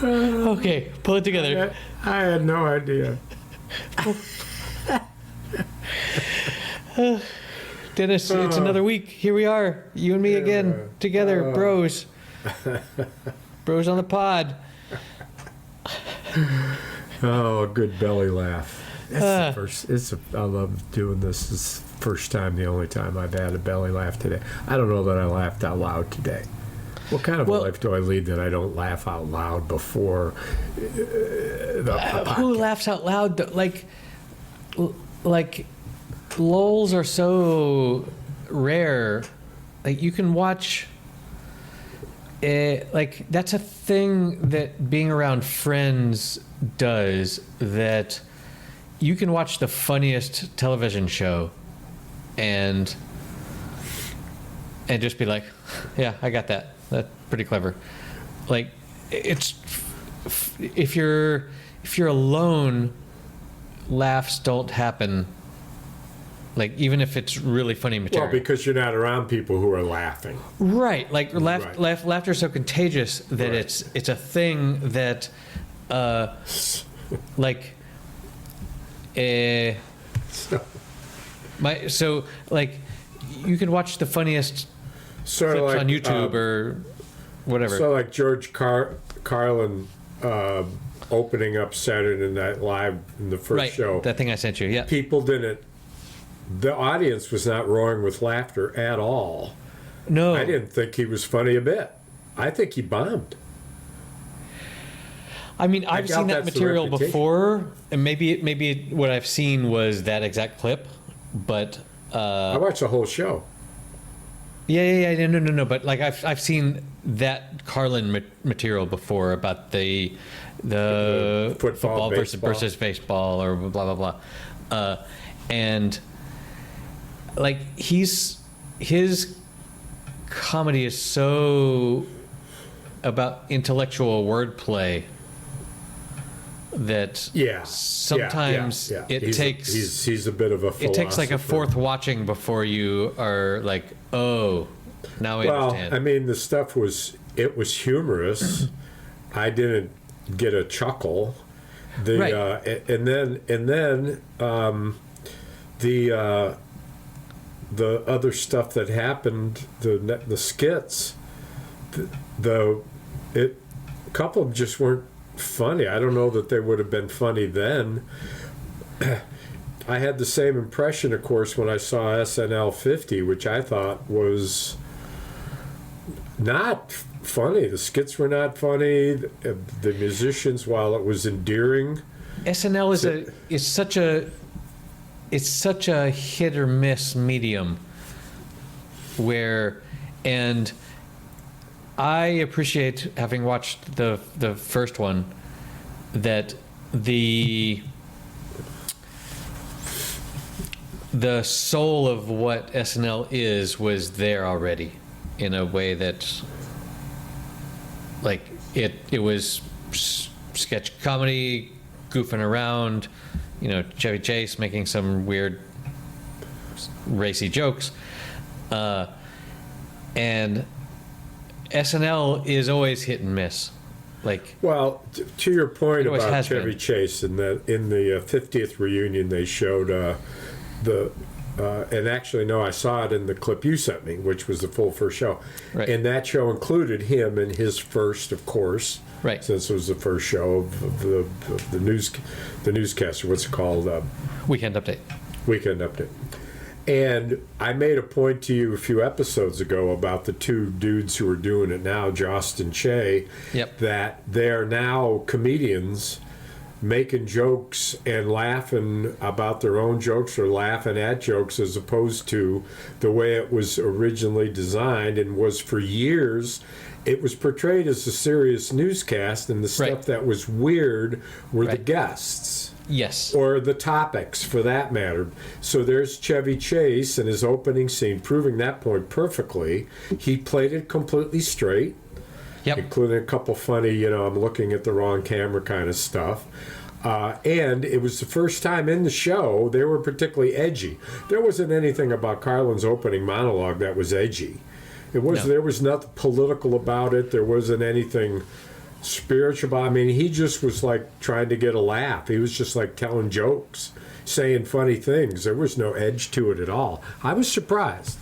Okay, pull it together. I had no idea. Dennis, it's another week. Here we are, you and me again, together, bros. Bros on the pod. Oh, a good belly laugh. That's the first. I love doing this. It's the first time, the only time I've had a belly laugh today. I don't know that I laughed out loud today. What kind of a life do I lead that I don't laugh out loud before the podcast? Who laughs out loud? Like, lulls are so rare. Like, you can watch. Like, that's a thing that being around friends does, that you can watch the funniest television show and just be like, yeah, I got that. That's pretty clever. Like, it's, if you're alone, laughs don't happen. Like, even if it's really funny material. Well, because you're not around people who are laughing. Right. Like, laughter is so contagious that it's a thing that, like, like, you can watch the funniest Sort clips of like, on YouTube or whatever. So like George Carlin opening up Saturday Night Live in the first show. That thing I sent you, yeah. People didn't. The audience was not roaring with laughter at all. No. I didn't think he was funny a bit. I think he bombed. I mean, I've seen that material before, and maybe what I've seen was that exact clip, but I watched the whole show. Yeah. No. But like, I've seen that Carlin material before about the football versus baseball or blah blah blah, and like his comedy is so about intellectual wordplay that sometimes it takes he's a bit of a philosopher. It takes like a fourth watching before you are like, oh, now I understand. Well, I mean, the stuff was humorous. I didn't get a chuckle. And then the other stuff that happened, the skits, a couple of them just weren't funny. I don't know that they would have been funny then. I had the same impression, of course, when I saw SNL 50, which I thought was not funny. The skits were not funny. The musicians, while it was endearing, SNL is such a hit or miss medium, and I appreciate, having watched the first one, that the soul of what SNL was there already, in a way that, like, it was sketch comedy, goofing around, Chevy Chase making some weird racy jokes, and SNL is always hit and miss. Like, well, to your point about Chevy Chase, in the 50th reunion, they showed and actually, no, I saw it in the clip you sent me, which was the full first show. Right. And that show included him in his first, of course, right, since it was the first show of the newscaster. What's it called? Weekend Update. Weekend Update. And I made a point to you a few episodes ago about the two dudes who are doing it now, Jost and Che, that they're now comedians making jokes and laughing about their own jokes or laughing at jokes, as opposed to the way it was originally designed and was for years. It was portrayed as a serious newscast, and the stuff that was weird were the guests. Yes. Or the topics, for that matter. So there's Chevy Chase and his opening scene proving that point perfectly. He played it completely straight, including a couple funny, I'm looking at the wrong camera kind of stuff. And it was the first time in the show they were particularly edgy. There wasn't anything about Carlin's opening monologue that was edgy. There was nothing political about it. There wasn't anything spiritual. I mean, he just was like trying to get a laugh. He was just like telling jokes, saying funny things. There was no edge to it at all. I was surprised.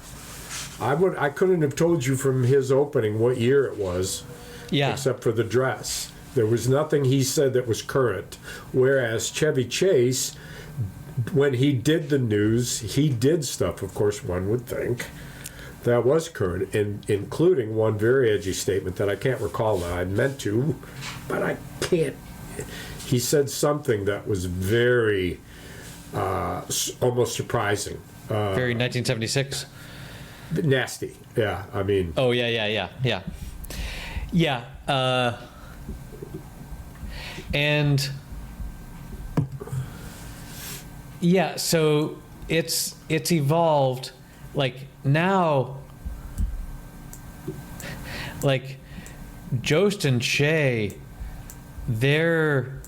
I couldn't have told you from his opening what year it was, except for the dress. There was nothing he said that was current. Whereas Chevy Chase, when he did the news, he did stuff, of course, one would think, that was current, including one very edgy statement that I can't recall now. I meant to, but I can't. He said something that was very, almost surprising. Very 1976? Nasty, yeah. I mean... Oh, yeah. Yeah. And... Yeah, so it's evolved. Like, now, like, Jost and Shay, their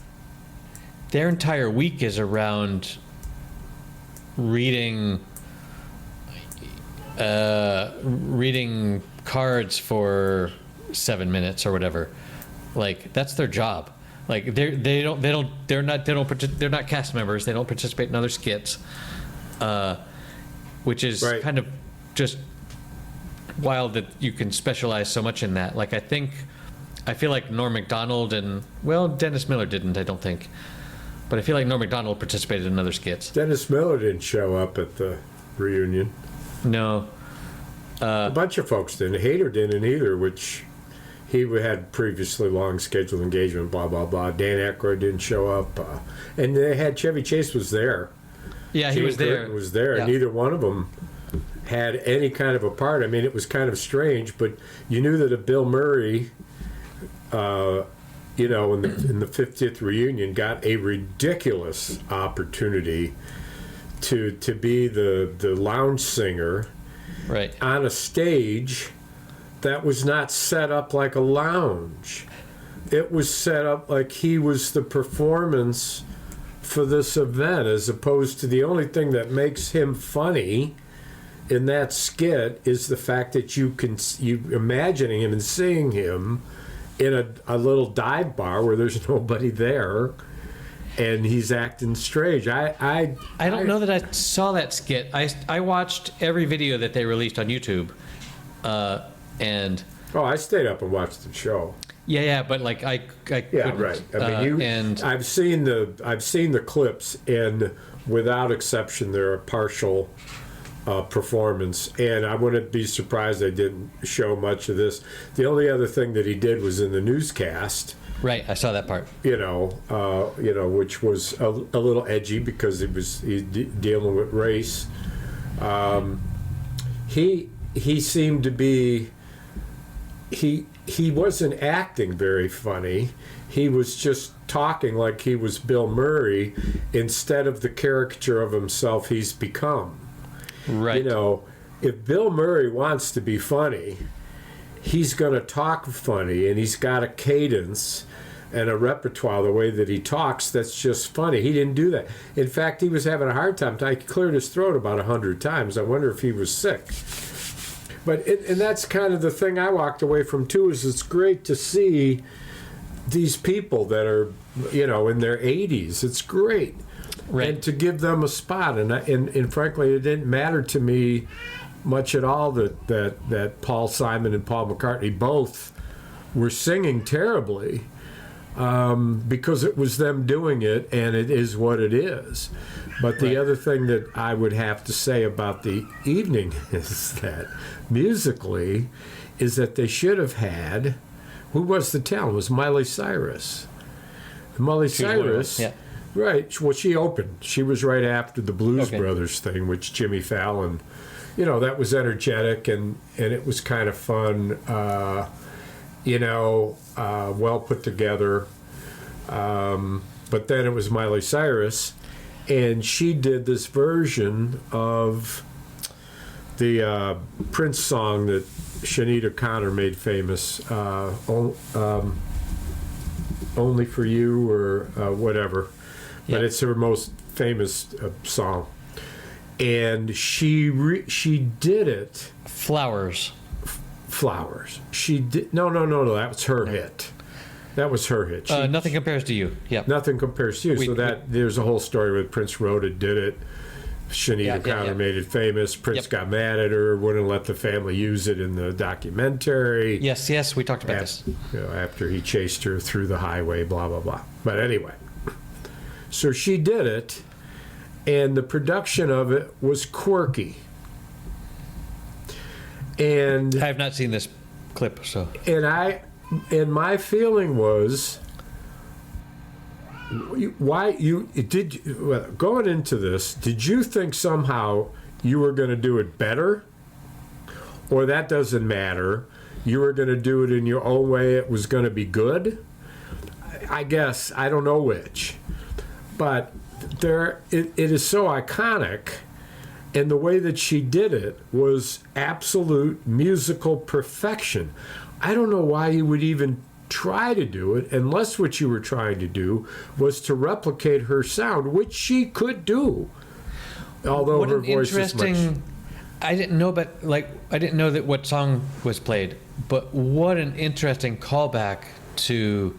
entire week is around reading cards for 7 minutes or whatever. Like, that's their job. Like, they're not cast members. They don't participate in other skits. Which is kind of just wild that you can specialize so much in that. Like, I feel like Norm Macdonald and, well, Dennis Miller didn't, I don't think. But I feel like Norm Macdonald participated in other skits. Dennis Miller didn't show up at the reunion. No. A bunch of folks didn't. Hader didn't either, which he had previously long scheduled engagement, blah, blah, blah. Dan Aykroyd didn't show up. And they had Chevy Chase was there. Yeah, he was there. Was there, yeah. And neither one of them had any kind of a part. I mean, it was kind of strange, but you knew that a Bill Murray, in the 50th reunion, got a ridiculous opportunity to be the lounge singer, right, on a stage that was not set up like a lounge. It was set up like he was the performance for this event, as opposed to the only thing that makes him funny in that skit is the fact that you imagining him and seeing him in a little dive bar where there's nobody there and he's acting strange. I don't know that I saw that skit. I watched every video that they released on YouTube, and I stayed up and watched the show. Yeah, but like I yeah, right. I mean, I've seen the clips, and without exception, they're a partial performance, and I wouldn't be surprised they didn't show much of this. The only other thing that he did was in the newscast. Right, I saw that part. Which was a little edgy because he's dealing with race. He seemed to be. He wasn't acting very funny. He was just talking like he was Bill Murray instead of the caricature of himself he's become. Right. If Bill Murray wants to be funny, he's going to talk funny, and he's got a cadence and a repertoire, the way that he talks, that's just funny. He didn't do that. In fact, he was having a hard time. He cleared his throat about 100 times. I wonder if he was sick. But and that's kind of the thing I walked away from too. Is it's great to see these people that are, in their 80s. It's great, right. And to give them a spot. And frankly, it didn't matter to me much at all that Paul Simon and Paul McCartney both were singing terribly, because it was them doing it, and it is what it is. But the other thing that I would have to say about the evening is that musically, is that they should have had, who was the talent? It was Miley Cyrus. Cyrus, yeah. Right. Well, she opened. She was right after the Blues Brothers thing, which Jimmy Fallon, that was energetic, and it was kind of fun, well put together. But then it was Miley Cyrus, and she did this version of the Prince song that Sinead O'Connor made famous, Only for You, or whatever. But Yep. it's her most famous song. And she did it. Flowers. Flowers. She did. No. That was her hit. That was her hit. Nothing Compares to You. Yep. Nothing Compares to You. There's a whole story with Prince wrote it, did it. Sinead O'Connor made it famous. Prince got mad at her, wouldn't let the family use it in the documentary. Yes, we talked about this. After he chased her through the highway, blah, blah, blah. But anyway, so she did it, and the production of it was quirky. And I have not seen this clip, so. And my feeling was, going into this, did you think somehow you were going to do it better, or that doesn't matter, you were going to do it in your own way, it was going to be good? I guess I don't know which, but it is so iconic, and the way that she did it was absolute musical perfection. I don't know why you would even try to do it unless what you were trying to do was to replicate her sound, which she could do, although her voice is much. I didn't know, I didn't know that what song was played, but what an interesting callback to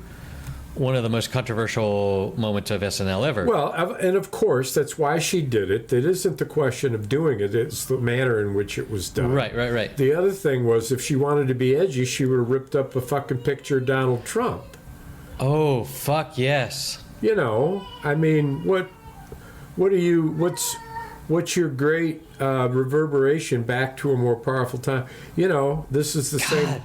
one of the most controversial moments of SNL ever. Well, and of course, that's why she did it. It isn't the question of doing it, it's the manner in which it was done. Right. The other thing was, if she wanted to be edgy, she would have ripped up a fucking picture of Donald Trump. Oh, fuck yes. I mean, what's your great reverberation back to a more powerful time? This is the same.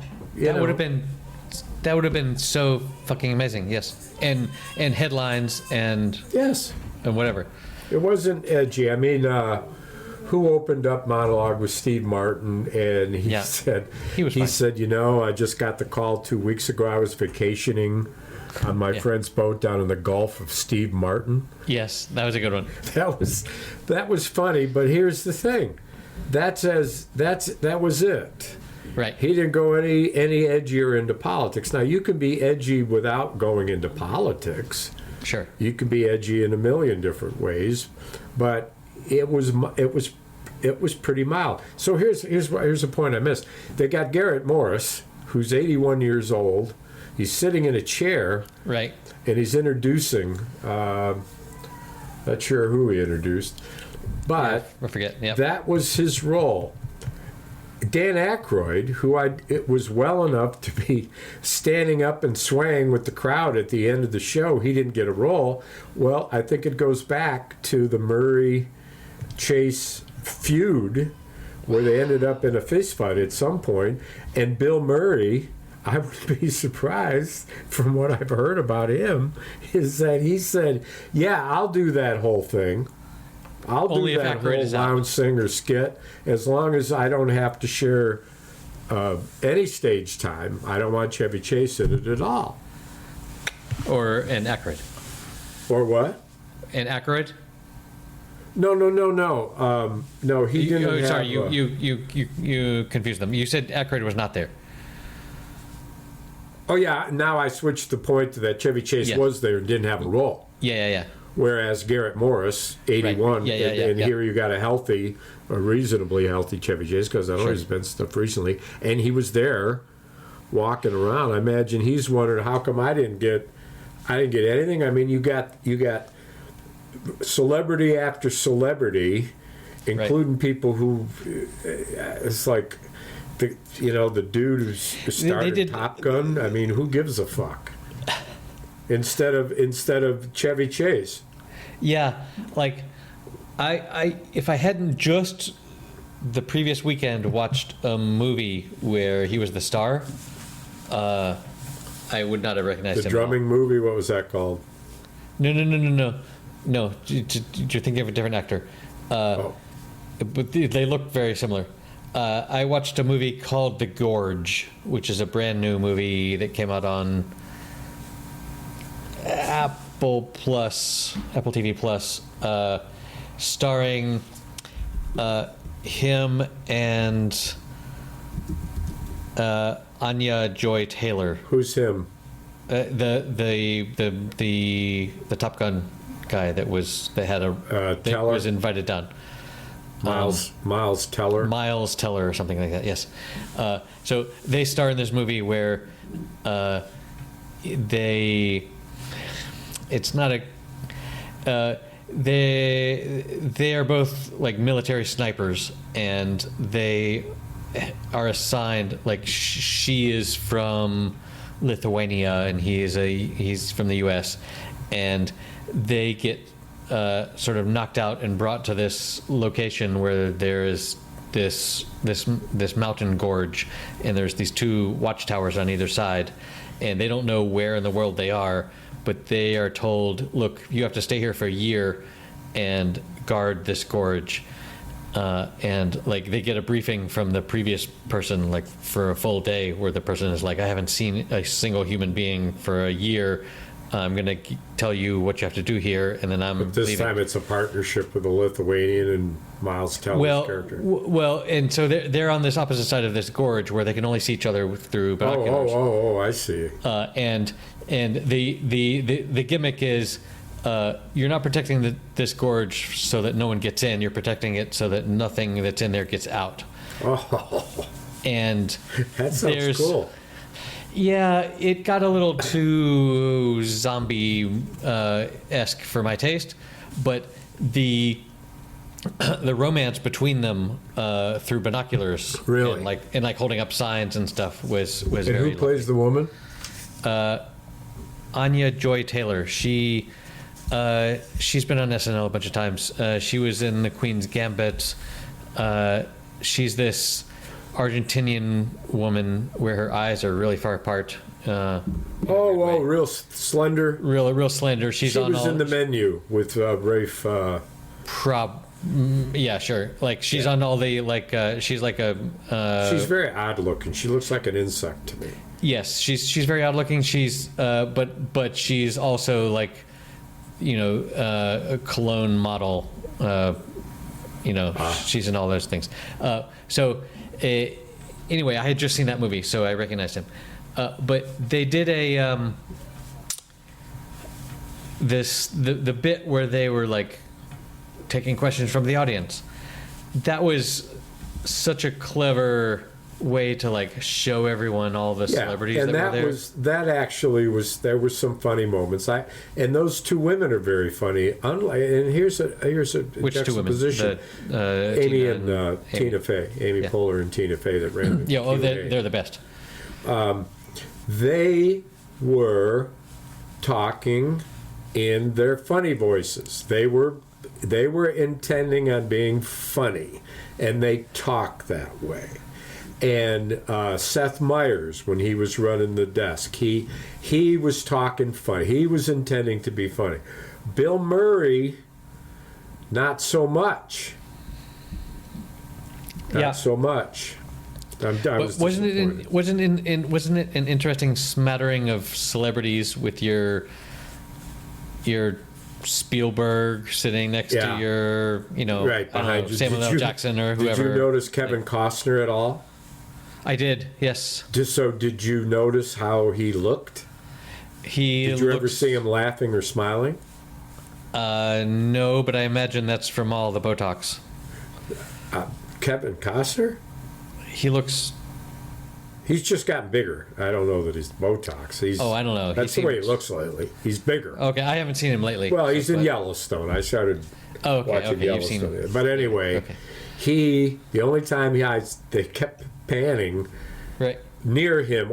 That would have been so fucking amazing, yes. And headlines and yes, and whatever. It wasn't edgy. I mean, who opened up monologue with Steve Martin, and he said, I just got the call 2 weeks ago. I was vacationing on my friend's boat down in the Gulf of Steve Martin. Yes, that was a good one. That was funny. But here's the thing, that was it. Right. He didn't go any edgier into politics. Now, you can be edgy without going into politics. Sure. You can be edgy in a million different ways, but it was pretty mild. So here's a point I missed. They got Garrett Morris, who's 81 years old. He's sitting in a chair. Right. And he's introducing. Not sure who he introduced, but I forget. Yep. That was his role. Dan Aykroyd, it was well enough to be standing up and swaying with the crowd at the end of the show, he didn't get a role. Well, I think it goes back to the Murray-Chase feud, where they ended up in a fist fight at some point, and Bill Murray, I would be surprised from what I've heard about him, is that he said, yeah, I'll do that whole thing. I'll do that whole lounge singer skit as long as I don't have to share any stage time. I don't want Chevy Chase in it at all. Or an Aykroyd. Or what? An Aykroyd? No. No, he didn't. Oh, sorry, you confused them. You said Aykroyd was not there. Oh yeah, now I switched the point to that Chevy Chase was there and didn't have a role. Yeah. Whereas Garrett Morris, 81, right. and here you got a reasonably healthy Chevy Chase, because I know there's been stuff recently, and he was there walking around. I imagine he's wondering, how come I didn't get anything? I mean, you got celebrity after celebrity, including people who it's like the dude who started Top Gun. I mean, who gives a fuck? Instead of Chevy Chase. Yeah, like I if I hadn't just the previous weekend watched a movie where he was the star, I would not have recognized him. The drumming movie, what was that called? No. You're thinking of a different actor. But they look very similar. I watched a movie called The Gorge, which is a brand new movie that came out on Apple TV Plus, starring him and Anya Joy Taylor. Who's him? The Top Gun guy that was invited down. Miles Teller. Miles Teller or something like that. Yes. So they star in this movie where it's not a. They are both like military snipers, and they are assigned like she is from Lithuania and he's from the U.S. and they get sort of knocked out and brought to this location where there is this mountain gorge, and there's these two watchtowers on either side, and they don't know where in the world they are, but they are told, look, you have to stay here for a year and guard this gorge. And like they get a briefing from the previous person like for a full day where the person is like, I haven't seen a single human being for a year. I'm going to tell you what you have to do here, and then I'm this leaving. time it's a partnership with a Lithuanian and Miles Teller's character. Well, and so they're on this opposite side of this gorge where they can only see each other through binoculars. Oh, I see. And the gimmick is you're not protecting this gorge so that no one gets in. You're protecting it so that nothing that's in there gets out. Oh, and that sounds cool. Yeah, it got a little too zombie-esque for my taste, but the romance between them through binoculars, really, and like holding up signs and stuff was and very. Who plays the woman? Anya Joy Taylor. She's been on SNL a bunch of times. She was in The Queen's Gambit. She's this Argentinian woman where her eyes are really far apart. Real slender. Real slender. She was in The Menu with Rafe. Yeah, sure. Like she's on all the she's like a. She's very odd looking. She looks like an insect to me. Yes, she's very odd looking. She's but she's also like, a cologne model. She's in all those things. Anyway, I had just seen that movie, so I recognized him. But they did the bit where they were like taking questions from the audience. That was such a clever way to like show everyone all the celebrities and that were there. There were some funny moments. And those two women are very funny. And here's a Which juxtaposition. Two women? Amy and Tina Fey. Amy Poehler and Tina Fey that ran. They're the best. They were talking in their funny voices. They were intending on being funny, and they talk that way. And Seth Meyers, when he was running the desk, he was talking funny. He was intending to be funny. Bill Murray, not so much. Not so much. Wasn't it an interesting smattering of celebrities with your Spielberg sitting next to your, right behind you. Samuel L. Jackson or whoever. Did you notice Kevin Costner at all? I did, yes. Did you notice how he looked? Did you ever see him laughing or smiling? No, but I imagine that's from all the Botox. Kevin Costner? He's just gotten bigger. I don't know that he's Botox. I don't know. That's the way he looks lately. He's bigger. Okay, I haven't seen him lately. Well, he's in Yellowstone. I started watching Yellowstone. But anyway, the only time they kept panning near him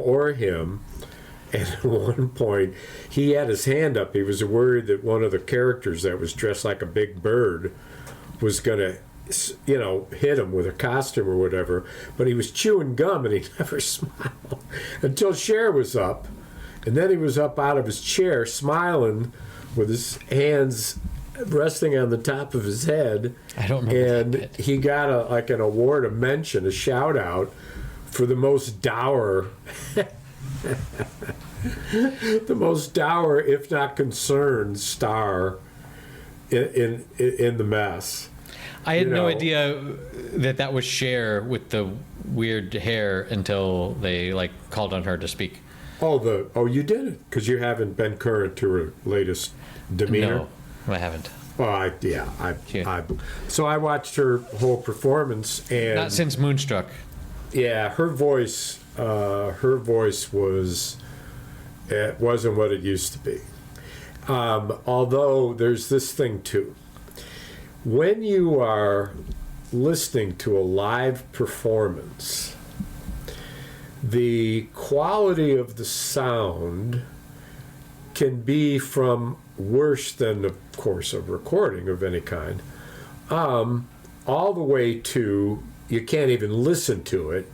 and at one point he had his hand up. He was worried that one of the characters that was dressed like a big bird was going to hit him with a costume or whatever, but he was chewing gum and he never smiled until Cher was up, and then he was up out of his chair smiling with his hands resting on the top of his head. I don't remember. And he got an award, a mention, a shout out for the most dour the most dour, if not concerned, star in the mess. I had no idea that was Cher with the weird hair until they called on her to speak. You didn't, because you haven't been current to her latest demeanor. No, I haven't. So I watched her whole performance, and Not since Moonstruck. yeah, her voice was, it wasn't what it used to be. Although there's this thing too. When you are listening to a live performance, the quality of the sound can be from worse than, of course, a recording of any kind, all the way to you can't even listen to it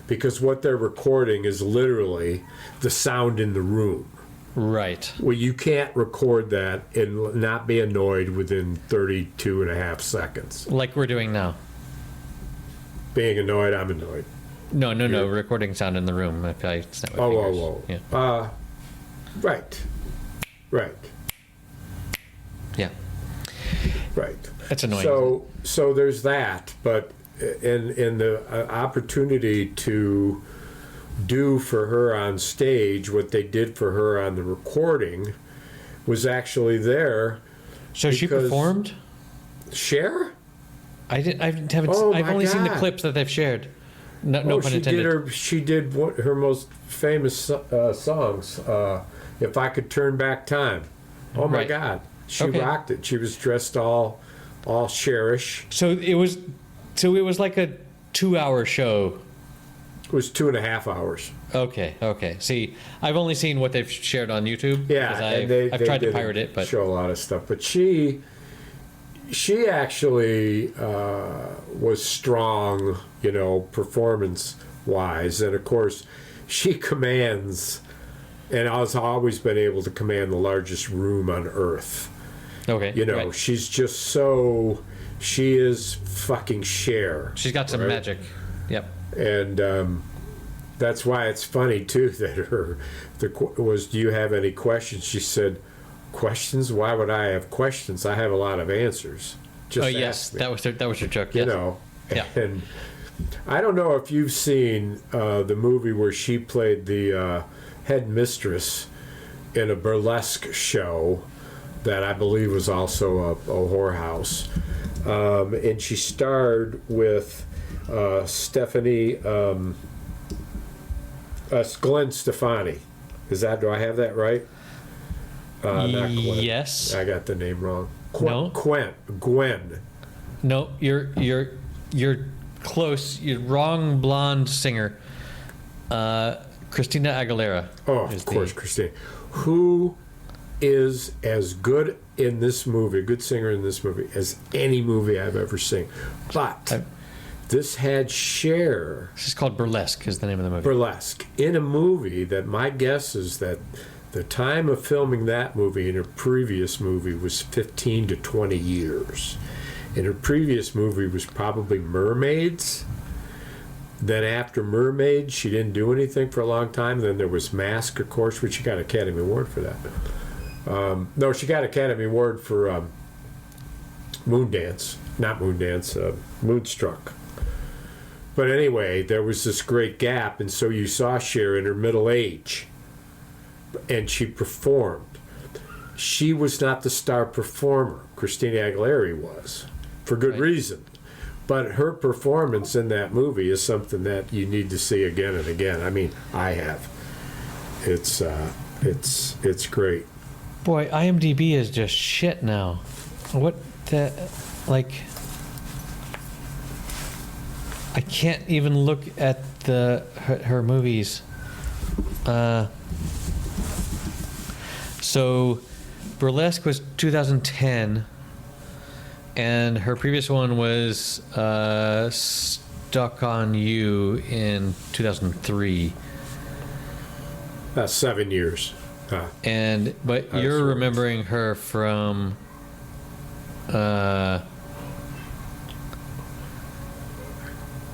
because what they're recording is literally the sound in the room. Right. Well, you can't record that and not be annoyed within 32 and a half seconds. Like we're doing now. Being annoyed, I'm annoyed. No. Recording sound in the room. If I snap my fingers. Yeah. Right. Yeah. Right. That's annoying. So there's that, but in the opportunity to do for her on stage what they did for her on the recording was actually there. So she performed? Cher? I've Oh, only seen the God. clips that they've shared. No pun intended. She did her most famous songs. If I Could Turn Back Time. Oh my Right. God, she Okay. rocked it. She was dressed all Cherish. So it was like a 2-hour show. It was 2.5 hours. Okay. See, I've only seen what they've shared on YouTube. Yeah, because and I've tried to pirate it, but show a lot of stuff. But she actually was strong, performance wise, and of course, she commands, and has always been able to command the largest room on earth. okay. Right. She's just she is fucking Cher. She's got some right? magic. Yep. And that's why it's funny too that was, do you have any questions? She said, questions? Why would I have questions? I have a lot of answers. Just Oh yes, ask me. that was her joke. Yes. Yeah. And I don't know if you've seen the movie where she played the head mistress in a burlesque show that I believe was also a whorehouse, and she starred with Stephanie, Gwen Stefani. Do I have that right? Not Gwen. Yes. I got the name wrong. No. Gwen. No, you're close. You're wrong. Blonde singer. Christina Aguilera. Oh, of course, Christine. Who is as good in this movie, a good singer in this movie, as any movie I've ever seen. But this had Cher. This is called Burlesque, is the name of the movie. Burlesque. In a movie that my guess is that the time of filming that movie in her previous movie was 15 to 20 years. And her previous movie was probably Mermaids. Then after Mermaids, she didn't do anything for a long time. Then there was Mask, of course, which she got an Academy Award for that. No, she got Academy Award for Moondance. Not Moondance, Moonstruck. But anyway, there was this great gap, and so you saw Cher in her middle age, and she performed. She was not the star performer. Christina Aguilera was, for good reason. But her performance in that movie is something that you need to see again and again. I mean, I have. It's great. Boy, IMDb is just shit now. What the, like, I can't even look at her movies. So Burlesque was 2010, and her previous one was Stuck on You in 2003. That's 7 years. But you're remembering her from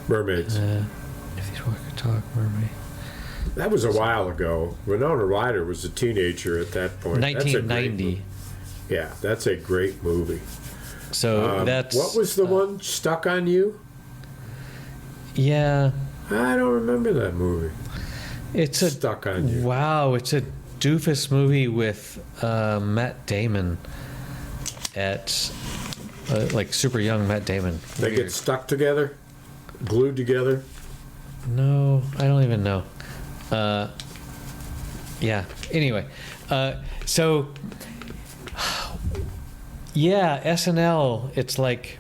Mermaids. If These Were Could Talk, Mermaid. That was a while ago. Winona Ryder was a teenager at that point. 1990. That's a great movie. So that's what was the one, Stuck on You? Yeah, I don't remember that movie. it's Stuck on You. Wow, it's a doofus movie with Matt Damon. at like super young Matt Damon. They Weird. get stuck together, glued together. No, I don't even know. Yeah. Anyway, so yeah, SNL. It's like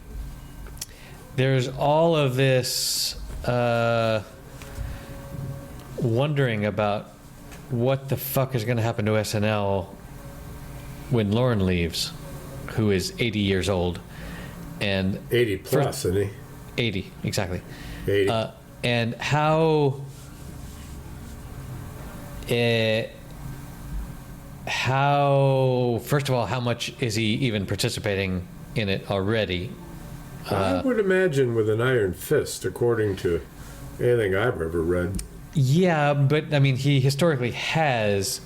there's all of this wondering about what the fuck is going to happen to SNL when Lorne leaves, who is 80 years old, and 80 plus, isn't he? 80 exactly. 80. And how first of all, how much is he even participating in it already? I would imagine with an iron fist, according to anything I've ever read. Yeah, but I mean, he historically has,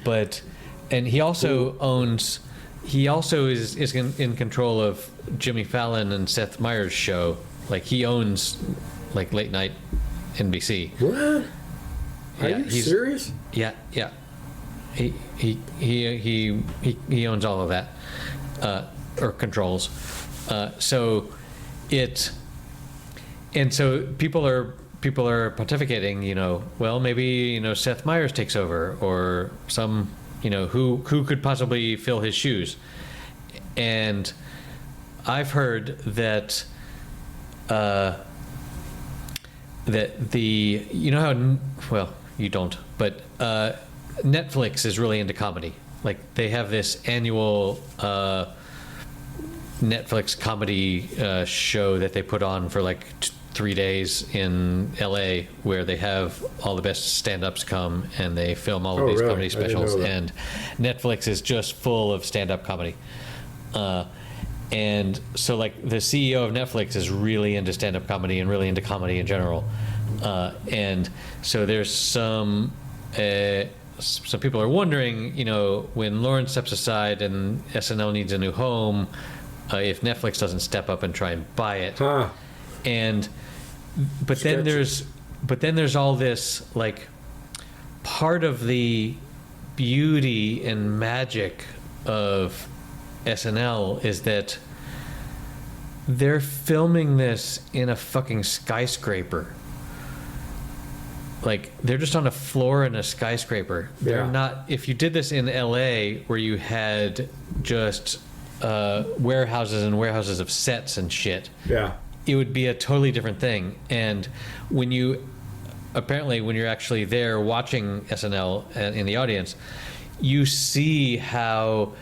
and he also owns. He also is in control of Jimmy Fallon and Seth Meyers' show. Like he owns, like late night NBC. What? Are Yeah, you serious? Yeah. He owns all of that, or controls. So people are pontificating. Well, maybe Seth Meyers takes over, or some who could possibly fill his shoes. And I've heard that that the how, well, you don't, but Netflix is really into comedy. Like they have this annual Netflix comedy show that they put on for like 3 days in LA, where they have all the best stand-ups come and they film all of these really? comedy specials. And Netflix is just full of stand-up comedy. And so like the CEO of Netflix is really into stand-up comedy and really into comedy in general. And so there's some people are wondering, when Lorne steps aside and SNL needs a new home, if Netflix doesn't step up and try and buy it. Huh. But then there's all this, like, part of the beauty and magic of SNL is that they're filming this in a fucking skyscraper. Like, they're just on a floor in a skyscraper. They're not. If you did this in LA, where you had just warehouses and warehouses of sets and shit, it would be a totally different thing. And when you're actually there watching SNL in the audience, you see how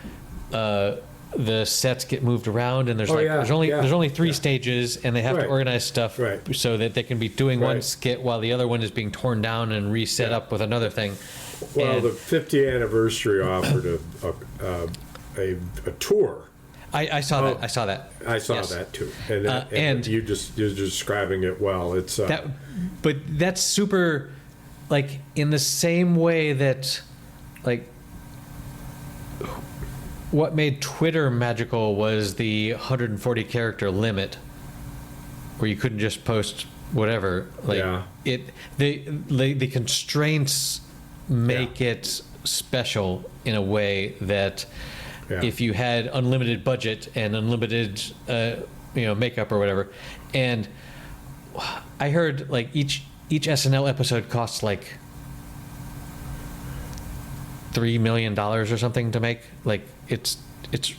the sets get moved around, and there's only 3 stages, and they have to organize stuff so that they can be doing one skit while the other one is being torn down and reset up with another thing. Well, the 50th anniversary offered a tour. I saw that. I saw that. I saw that too, and you're describing it well. It's but that's super, like, in the same way that, like, what made Twitter magical was the 140 character limit, where you couldn't just post whatever. Like the constraints make it special in a way that if you had unlimited budget and unlimited makeup or whatever. And I heard, like, each SNL episode costs like $3 million or something to make. Like, it's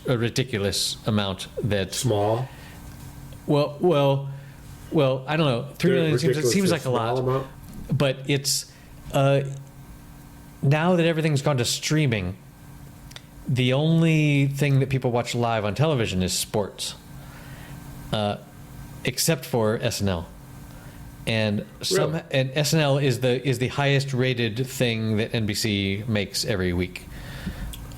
a ridiculous amount. That small. Well, I don't know. $3 million seems like a lot, amount. But it's now that everything's gone to streaming, the only thing that people watch live on television is sports, except for SNL. And and SNL is the highest rated thing that NBC makes every week.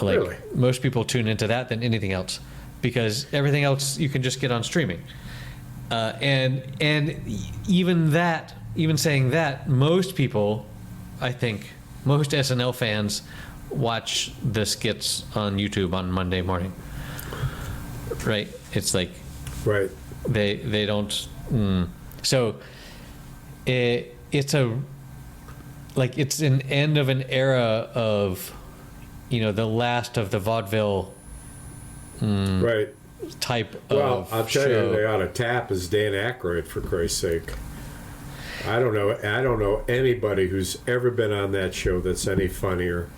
Like, most people tune into that than anything else, because everything else you can just get on streaming. And even saying that, most people, I think, most SNL fans watch the skits on YouTube on Monday morning. Right? It's like they don't. So it's an end of an era of, the last of the vaudeville Right. type Well, of I'll tell show. you, they ought to tap is Dan Aykroyd, for Christ's sake. I don't know anybody who's ever been on that show that's any funnier.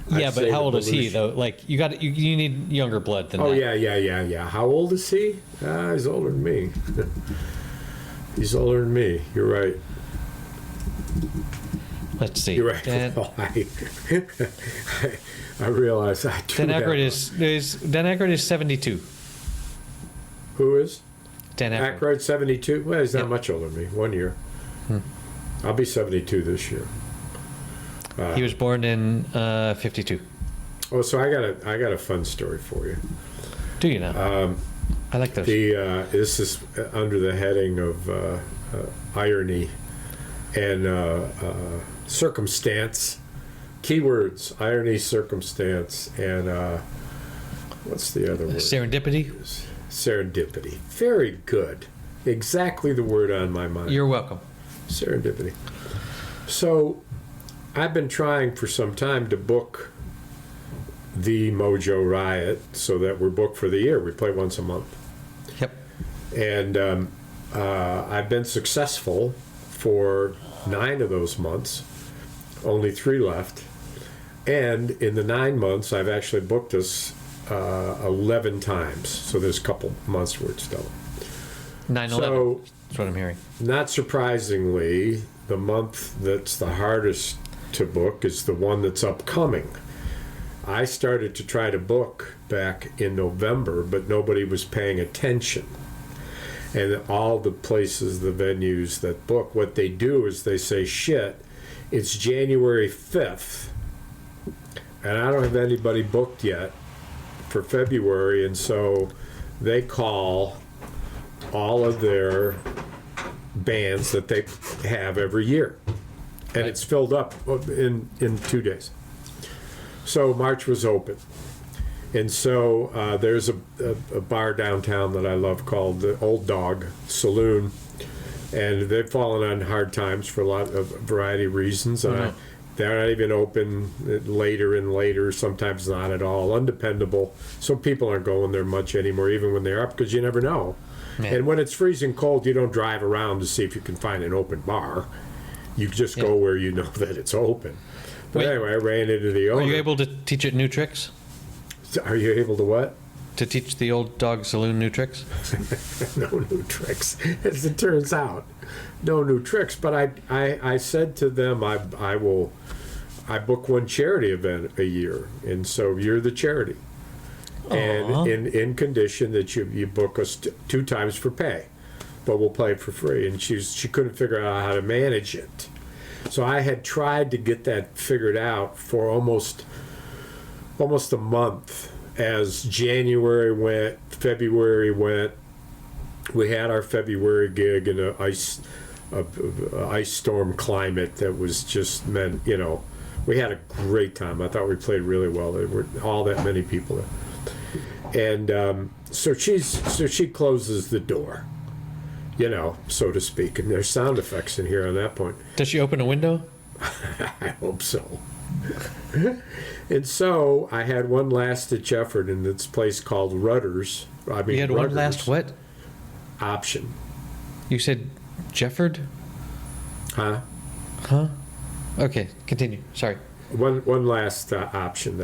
Yeah, I'd but say how the old is he Belushi- though? Like you need younger blood than Oh that. yeah. How old is he? He's older than me. He's older than me. You're right. Let's see. You're right. Dan, Well, I realize I do. Dan that. Aykroyd is 72. Who is? Dan Aykroyd. Aykroyd 72. Well, he's not Yep. much older than me. 1 year. I'll be 72 this year. He was born in 52. Oh, so I got a fun story for you. Do you know? I like those. This is under the heading of irony and circumstance. Keywords: irony, circumstance, and what's the other word? Serendipity. Serendipity. Very good. Exactly the word on my mind. You're welcome. Serendipity. So, I've been trying for some time to book the Mojo Riot so that we're booked for the year. We play once a month. Yep. And I've been successful for 9 of those months, only 3 left. And in the 9 months, I've actually booked us 11 times. So there's a couple months where it's done. 9/11. So, That's what I'm hearing. not surprisingly, the month that's the hardest to book is the one that's upcoming. I started to try to book back in November, but nobody was paying attention. And all the places, the venues that book, what they do is they say, shit, it's January 5th, and I don't have anybody booked yet for February, and so they call all of their bands that they have every year. And it's filled up in 2 days. So March was open. And so there's a bar downtown that I love called the Old Dog Saloon. And they've fallen on hard times for a variety of reasons. They're not even open later and later, sometimes not at all, undependable. So people aren't going there much anymore, even when they're up, because you never know. Man. And when it's freezing cold, you don't drive around to see if you can find an open bar. You just go where you know that it's open. But Wait. anyway, I ran into the owner. Are you able to teach it new tricks? Are you able to what? To teach the Old Dog Saloon new tricks? No new tricks, as it turns out. No new tricks. But I said to them, I book one charity event a year, and so you're the charity. Aw. And in condition that you book us 2 times for pay, but we'll play it for free. And she couldn't figure out how to manage it. So I had tried to get that figured out for almost a month. As January went, February went, we had our February gig in a ice storm climate that was just meant, we had a great time. I thought we played really well. There were all that many people there. And so she closes the door, so to speak. And there's sound effects in here on that point. Does she open a window? I hope so. And so I had one last ditch effort in this place called Rudders. You had one last what? Option. You said Jefford? Huh? Okay, continue. Sorry. One last option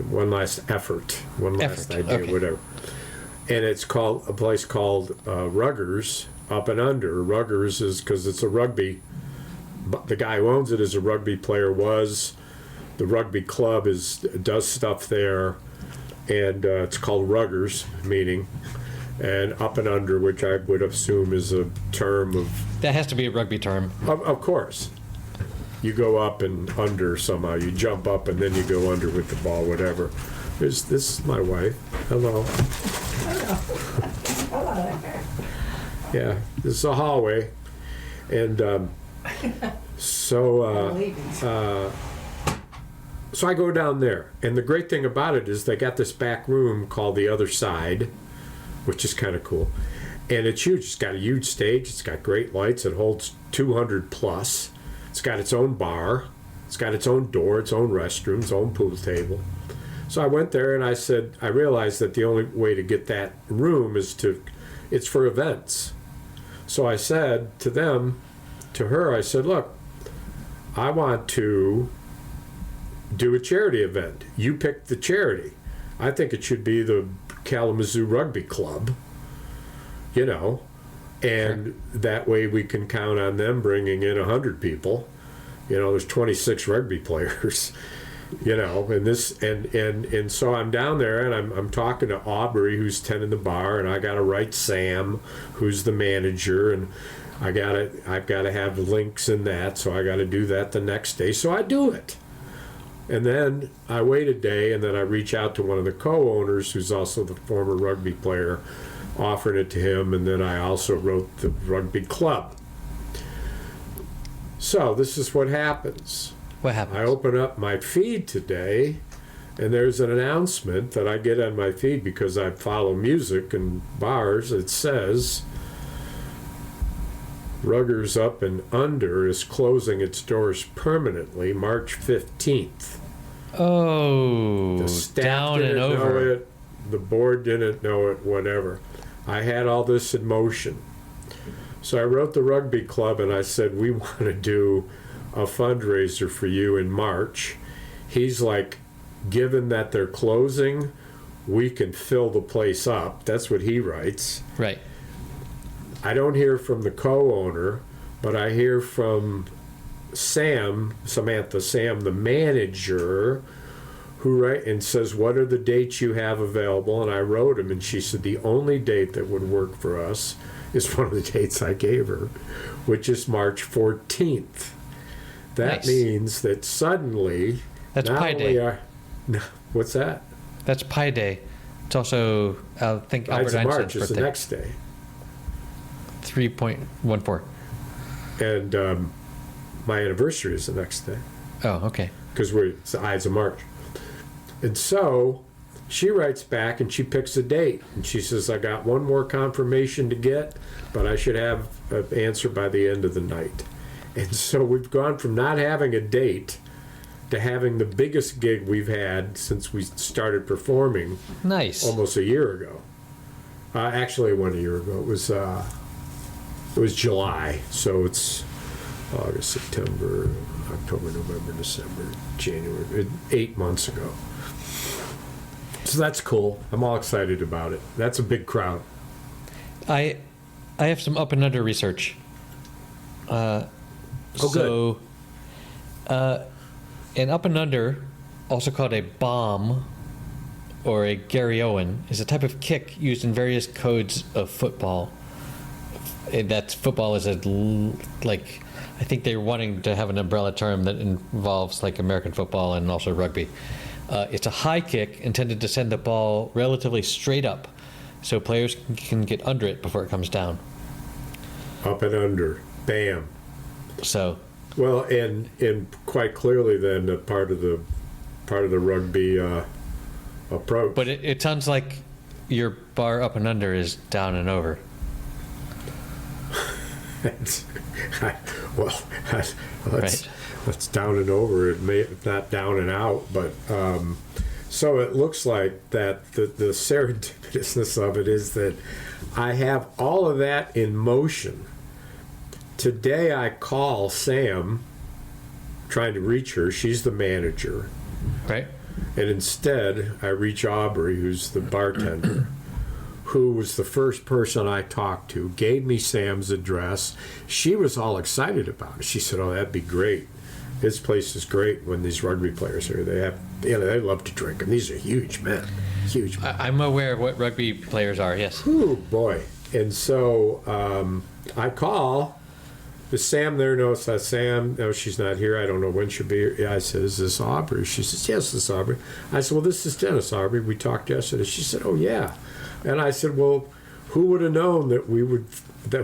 one last effort, one last Effort, idea, okay. whatever. And it's called a place called Ruggers Up and Under. Ruggers is because it's a rugby. The guy who owns it is a rugby player. The rugby club does stuff there, and it's called Ruggers, meaning, and Up and Under, which I would assume is a term of. That has to be a rugby term. Of course. You go up and under somehow. You jump up and then you go under with the ball, whatever. This is my wife. Hello. Hello. Yeah, this is a hallway. And so I go down there. And the great thing about it is they got this back room called the Other Side, which is kind of cool. And it's huge. It's got a huge stage. It's got great lights. It holds 200 plus. It's got its own bar. It's got its own door, its own restroom, its own pool table. So I went there and I said, I realized that the only way to get that room it's for events. So I said to her, I said, look, I want to do a charity event. You pick the charity. I think it should be the Kalamazoo Rugby Club, and Sure. that way we can count on them bringing in 100 people. There's 26 rugby players. And so I'm down there and I'm talking to Aubrey, who's tending the bar, and I got to write Sam, who's the manager, and I've got to have links in that, so I got to do that the next day. So I do it, and then I wait a day, and then I reach out to one of the co-owners, who's also the former rugby player, offering it to him, and then I also wrote the rugby club. So this is what happens. What happened? I open up my feed today, and there's an announcement that I get on my feed because I follow music and bars. It says, Ruggers Up and Under is closing its doors permanently March 15th. Oh, The staff down didn't and know over. it, the board didn't know it, whatever. I had all this in motion. So I wrote the rugby club and I said, we want to do a fundraiser for you in March. He's like, given that they're closing, we can fill the place up. That's what he writes. Right. I don't hear from the co-owner, but I hear from Samantha, the manager, who writes and says, what are the dates you have available? And I wrote him, and she said the only date that would work for us is one of the dates I gave her, which is March 14th. That Nice. means that suddenly, That's not Pi only Day. are, what's that? That's Pi Day. It's also, I think, Albert It's Einstein's March, it's the birthday. next day. 3.14. And my anniversary is the next day, Oh, okay. because it's the Ides of March. And so she writes back and she picks a date. And she says, I got one more confirmation to get, but I should have an answer by the end of the night. And so we've gone from not having a date to having the biggest gig we've had since we started performing Nice. almost a year ago. Actually, 1 year ago. It was July, so it's August, September, October, November, December, January, 8 months ago. So that's cool. I'm all excited about it. That's a big crowd. I have some up and under research. Good. An up and under, also called a bomb or a Gary Owen, is a type of kick used in various codes of football. That football is I think they're wanting to have an umbrella term that involves like American football and also rugby. It's a high kick intended to send the ball relatively straight up, so players can get under it before it comes down. Up and under. Bam. So, Well, and quite clearly then a part of the rugby approach. but it sounds like your bar up and under is down and over. That's down and over. It may not down and out, but so it looks like that the serendipitousness of it is that I have all of that in motion. Today I call Sam, trying to reach her. She's the manager, Right? and instead I reach Aubrey, who's the bartender, who was the first person I talked to, gave me Sam's address. She was all excited about it. She said, oh, that'd be great. This place is great when these rugby players are here. They have, they love to drink, and these are huge men. Huge men. I'm aware of what rugby players are, yes. Ooh, boy. And so I call. Is Sam there? No, it's not Sam. No, she's not here. I don't know when she'll be here. Yeah, I said, is this Aubrey? She says, yes, this is Aubrey. I said, well, this is Dennis, Aubrey. We talked yesterday. She said, oh, yeah. And I said, well, who would have known that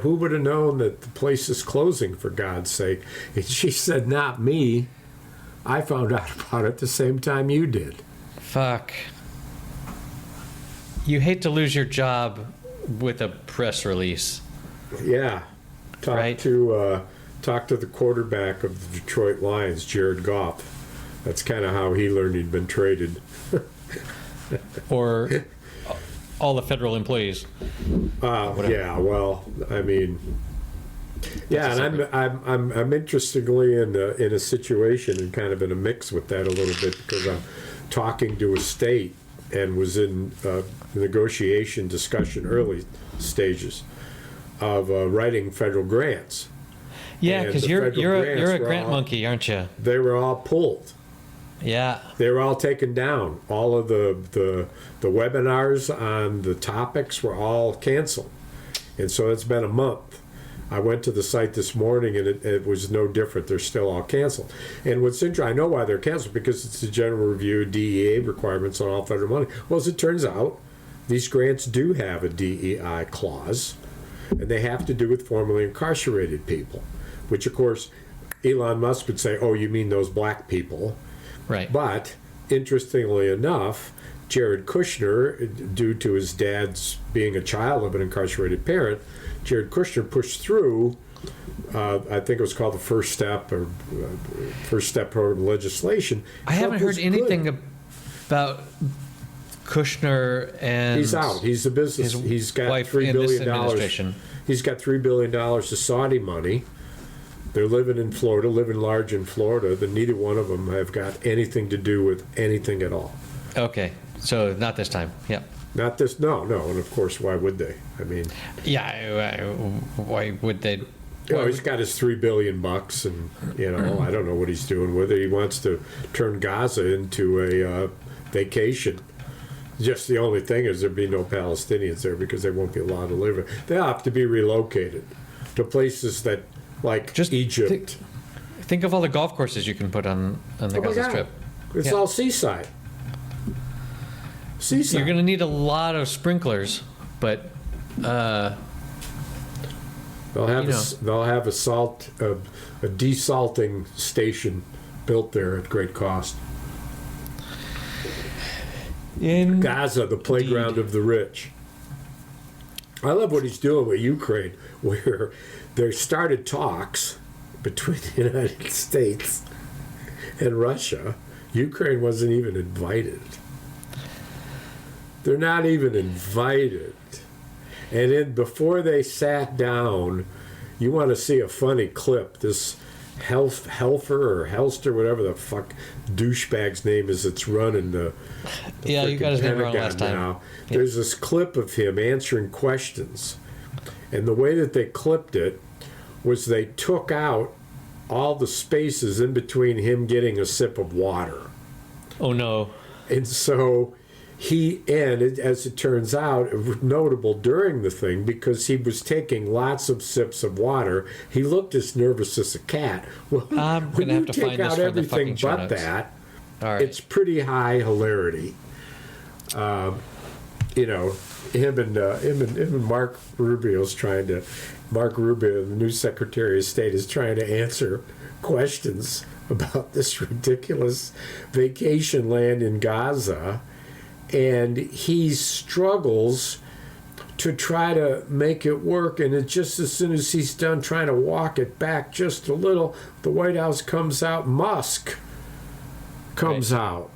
who would have known that the place is closing, for God's sake? And she said, not me. I found out about it the same time you did. Fuck. You hate to lose your job with a press release. Yeah. Right. Talk to the quarterback of the Detroit Lions, Jared Goff. That's kind of how he learned he'd been traded. or all the federal employees. Yeah, well, I mean, yeah, and I'm interestingly in a situation and kind of in a mix with that a little bit, because I'm talking to a state and was in negotiation discussion early stages of writing federal grants. Yeah, And because the you're federal a grants grant monkey, aren't you? They were all pulled. Yeah. They were all taken down. All of the webinars on the topics were all canceled. And so it's been a month. I went to the site this morning, and it was no different. They're still all canceled. And what's interesting, I know why they're canceled, because it's the general review DEA requirements on all federal money. Well, as it turns out, these grants do have a DEI clause, and they have to do with formerly incarcerated people, which, of course, Elon Musk would say, oh, you mean those black people. Right. But interestingly enough, Jared Kushner, due to his dad's being a child of an incarcerated parent, Jared Kushner pushed through, I think it was called the First Step program legislation. I haven't heard anything about Kushner and he's out. He's the business. He's got $3 billion. He's got $3 billion of Saudi money. They're living in Florida, living large in Florida. But neither one of them have got anything to do with anything at all. Okay, so not this time. Yep. Not this. No. And of course, why would they? I mean, yeah. Why would they? Well, he's got his $3 billion, and I don't know what he's doing with it. He wants to turn Gaza into a vacation. Just the only thing is there'd be no Palestinians there because they won't be allowed to live there. They'll have to be relocated to places that, like just Egypt. Think of all the golf courses you can put on the Gaza Strip. It's all seaside. You're going to need a lot of sprinklers, but they'll have a desalting station built there at great cost. In Gaza, the playground of the rich. I love what he's doing with Ukraine, where there started talks between the United States and Russia. Ukraine wasn't even invited. They're not even invited. And then before they sat down, you want to see a funny clip. This Helfer or Helster, whatever the fuck douchebag's name is that's running the you got his name wrong last time. Now. Yeah. There's this clip of him answering questions. And the way that they clipped it was they took out all the spaces in between him getting a sip of water. Oh, no. And so as it turns out, it was notable during the thing because he was taking lots of sips of water. He looked as nervous as a cat. Well, I'm going to have to find this for the fucking show notes. That, all right. It's pretty high hilarity. Him and Mark Rubio, the new Secretary of State, is trying to answer questions about this ridiculous vacation land in Gaza. And he struggles to try to make it work, and it just as soon as he's done trying to walk it back just a little, the White House comes out, Musk comes out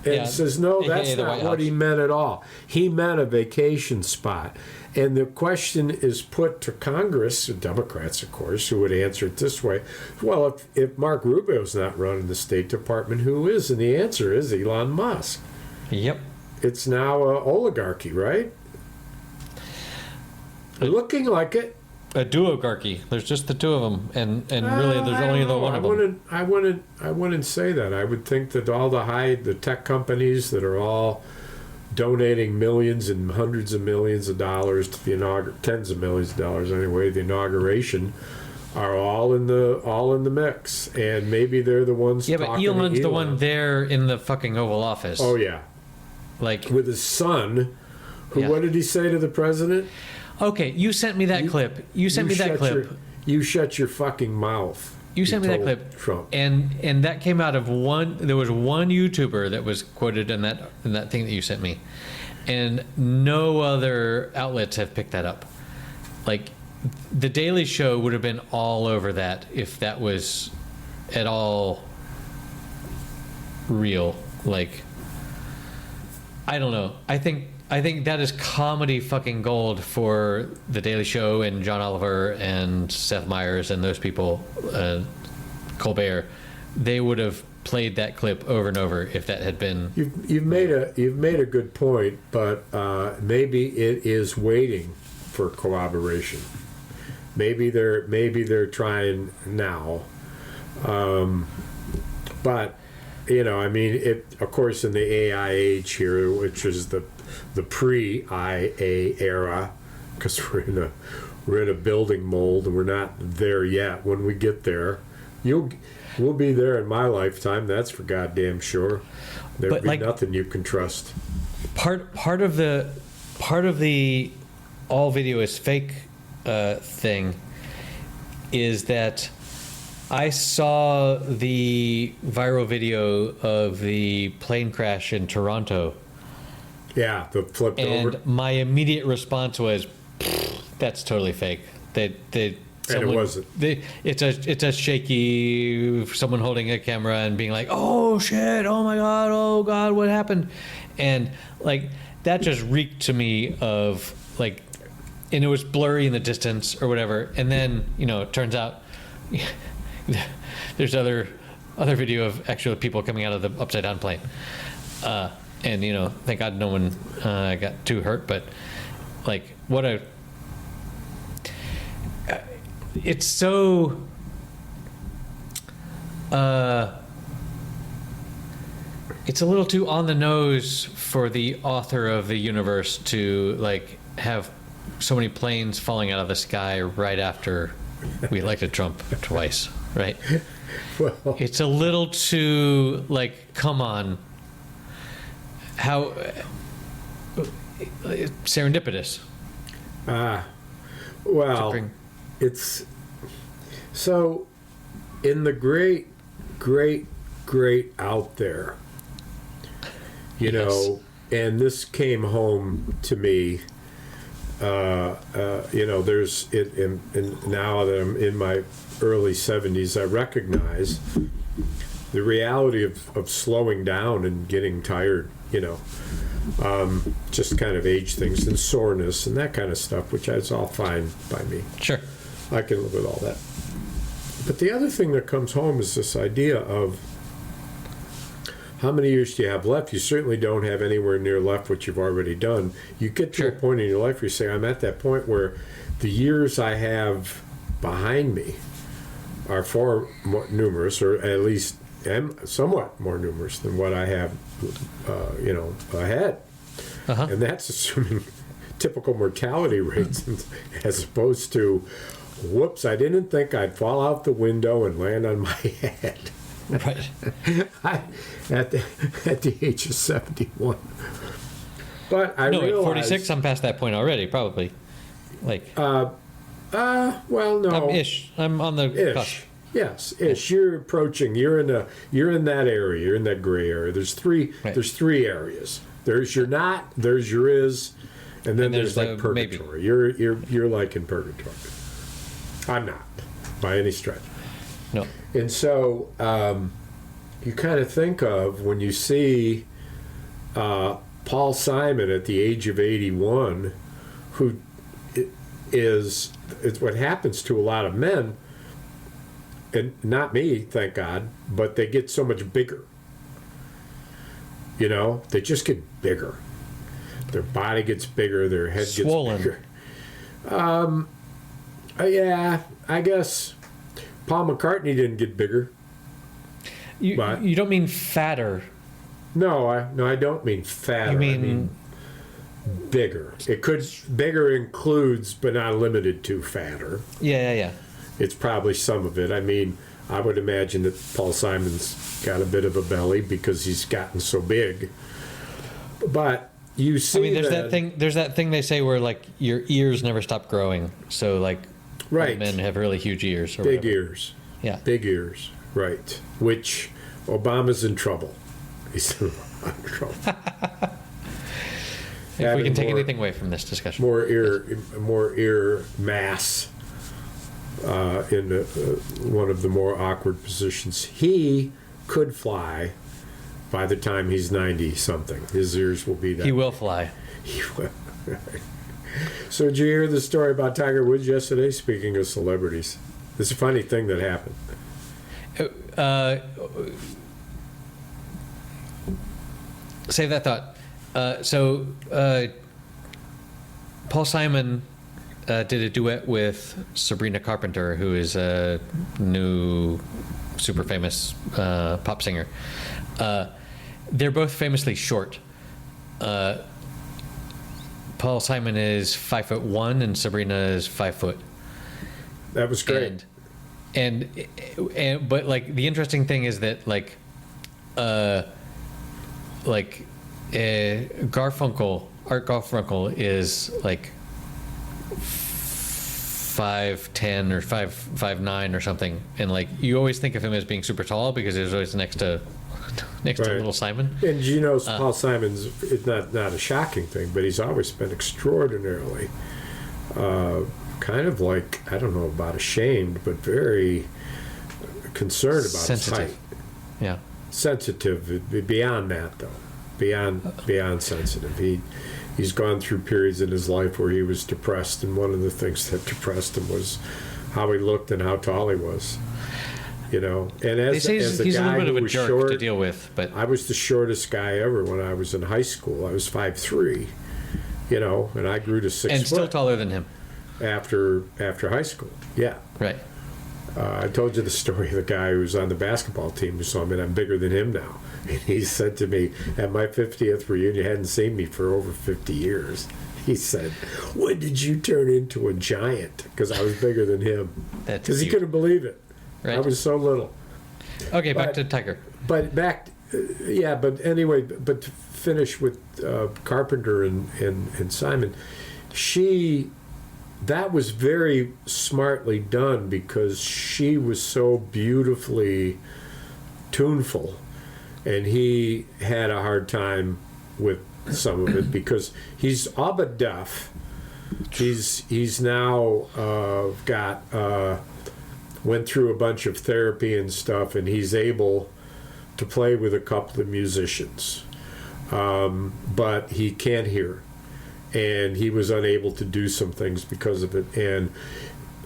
and says, no, that's not what he meant at all. He meant a vacation spot. And the question is put to Congress, Democrats, of course, who would answer it this way. Well, if Mark Rubio's not running the State Department, who is? And the answer is Elon Musk. Yep. It's now an oligarchy, right? Looking like it. A duogarchy. There's just the two of them, and really, there's only the one of them. I wouldn't say that. I would think that all the tech companies that are all donating millions and hundreds of millions of dollars to the tens of millions of dollars anyway, the inauguration, are all in the mix, and maybe they're the ones. Yeah, but Elon's the one there in the fucking Oval Office. Oh yeah. Like with his son, who what did he say to the president? Okay, you sent me that clip. You sent me that clip. You shut your fucking mouth. You sent me that clip. Trump. And that came out of there was one YouTuber that was quoted in that thing that you sent me. And no other outlets have picked that up. Like The Daily Show would have been all over that if that was at all real. Like I don't know. I think that is comedy fucking gold for The Daily Show and John Oliver and Seth Meyers and those people, Colbert. They would have played that clip over and over if that had been. You've made a good point, but maybe it is waiting for collaboration. Maybe they're trying now, but I mean, of course, in the AI age here, which is the pre-IA era, because we're in a building mold and we're not there yet. When we get there, we'll be there in my lifetime. That's for goddamn sure. There'll be nothing you can trust. Part of the all video is fake thing is that I saw the viral video of the plane crash in Toronto. Yeah, the flipped over. And my immediate response was, "That's totally fake." And it wasn't. It's a shaky someone holding a camera and being like, "Oh shit! Oh my god! Oh god! What happened?" And like that just reeked to me of like, and it was blurry in the distance or whatever. And then it turns out there's other video of actual people coming out of the upside down plane. And thank God no one got too hurt, but like what a it's so it's a little too on the nose for the author of the universe to like have so many planes falling out of the sky right after we elected Trump twice, right? Well, it's a little too like, come on. How serendipitous. Well, it's so in the great out there, Yes. and this came home to me. There's it, and now that I'm in my early 70s, I recognize the reality of slowing down and getting tired. Just kind of age things and soreness and that kind of stuff, which is all fine by me. Sure. I can live with all that. But the other thing that comes home is this idea of how many years do you have left? You certainly don't have anywhere near left what you've already done. You get to a point in your life where you say, I'm at that point where the years I have behind me are far more numerous, or at least somewhat more numerous than what I have, ahead. Uh-huh. And that's assuming typical mortality rates as opposed to, whoops, I didn't think I'd fall out the window and land on my head. Right. At the age of 71. But I realized... at 46, I'm past that point already, probably. Like... well, no. I'm ish. I'm on the cusp. Yes, ish. You're approaching. You're in that area. You're in that gray area. There's three. Right. There's three areas. There's your not. There's your is, and then there's like purgatory. Maybe. You're like in purgatory. I'm not, by any stretch. No. And so you kind of think of when you see Paul Simon at the age of 81, who is what happens to a lot of men. And not me, thank God, but they get so much bigger. They just get bigger. Their body gets bigger, their head Swollen. gets bigger. Yeah, I guess Paul McCartney didn't get bigger. You don't mean fatter. No, I don't mean fatter. You I mean bigger. Bigger includes, but not limited to, fatter. Yeah. It's probably some of it. I mean, I would imagine that Paul Simon's got a bit of a belly because he's gotten so big. But you see, there's that thing they say where like your ears never stop growing. So like, right, men have really huge ears. Or big whatever. ears. Yeah, big ears. Right. Which Obama's in trouble. He's in a lot of trouble. If we can take anything away from this discussion, more ear mass. In one of the more awkward positions. He could fly by the time he's 90 something. His ears will be that. He will fly. He will. So did you hear the story about Tiger Woods yesterday? Speaking of celebrities, it's a funny thing that happened. Save that thought. Paul Simon did a duet with Sabrina Carpenter, who is a new super famous pop singer. They're both famously short. Paul Simon is 5'1" and Sabrina is 5 foot. That was great. And but like the interesting thing is that Art Garfunkel is like 5'10" or 5'9" or something, and like you always think of him as being super tall because he was always next to little Simon. And you know, Paul Simon's, it's not a shocking thing, but he's always been extraordinarily kind of like, I don't know about ashamed, but very concerned about sensitive. his height. Yeah. Sensitive, beyond that though. Beyond sensitive. He's gone through periods in his life where he was depressed, and one of the things that depressed him was how he looked and how tall he was. You know, and as he's a a guy little bit of who a was jerk short, to deal with, but I was the shortest guy ever when I was in high school. I was 5'3", you know, and I grew to 6 foot. And still taller than him. After high school, yeah. Right. I told you the story of the guy who was on the basketball team who saw me, and I'm bigger than him now. And he said to me, at my 50th reunion, hadn't seen me for over 50 years. He said, "When did you turn into a giant?" Because I was bigger than him. Because he couldn't believe it. Right. I was so little. Okay, back to Tiger. But but anyway, but to finish with Carpenter and Simon, that was very smartly done because she was so beautifully tuneful, and he had a hard time with some of it because he's all but deaf. He's now went through a bunch of therapy and stuff, and he's able to play with a couple of musicians, but he can't hear, and he was unable to do some things because of it. And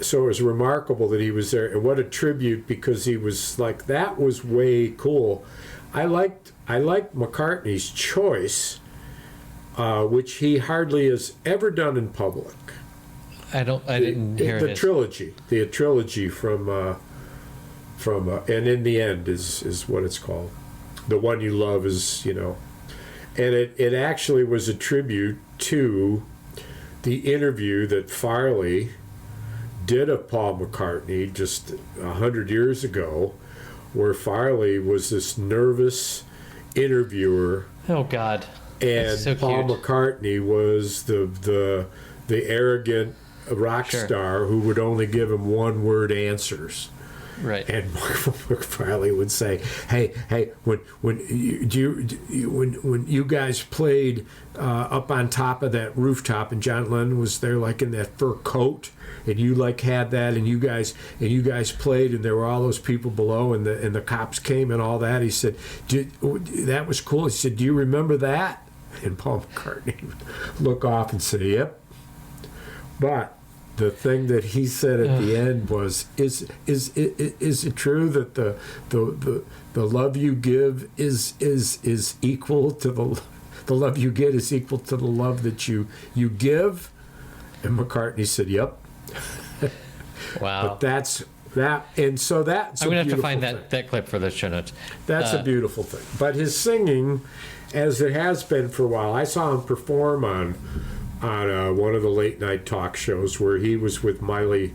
so it was remarkable that he was there, and what a tribute, because he was like, that was way cool. I liked McCartney's choice, which he hardly has ever done in public. I didn't hear the trilogy from and in the end is what it's called. The One You Love is, you know, and it actually was a tribute to the interview that Farley did of Paul McCartney just 100 years ago, where Farley was this nervous interviewer. Oh God! And so Paul cute. McCartney was the arrogant rock star who would only give him one-word answers. Right. And Mark Farley would say, "Hey, when you guys played up on top of that rooftop, and John Lennon was there, like in that fur coat, and you like had that, and you guys played, and there were all those people below, and the cops came and all that." He said, "That was cool." He said, "Do you remember that?" And Paul McCartney would look off and say, "Yep." But the thing that he said at the end was, "Is it true that the love you give is equal to the love you get is equal to the love that you give?" And McCartney said, "Yep." Wow. But that's that, and so that's. I'm gonna have to find that clip for the show notes. That's a beautiful thing. But his singing, as it has been for a while, I saw him perform on one of the late night talk shows where he was with Miley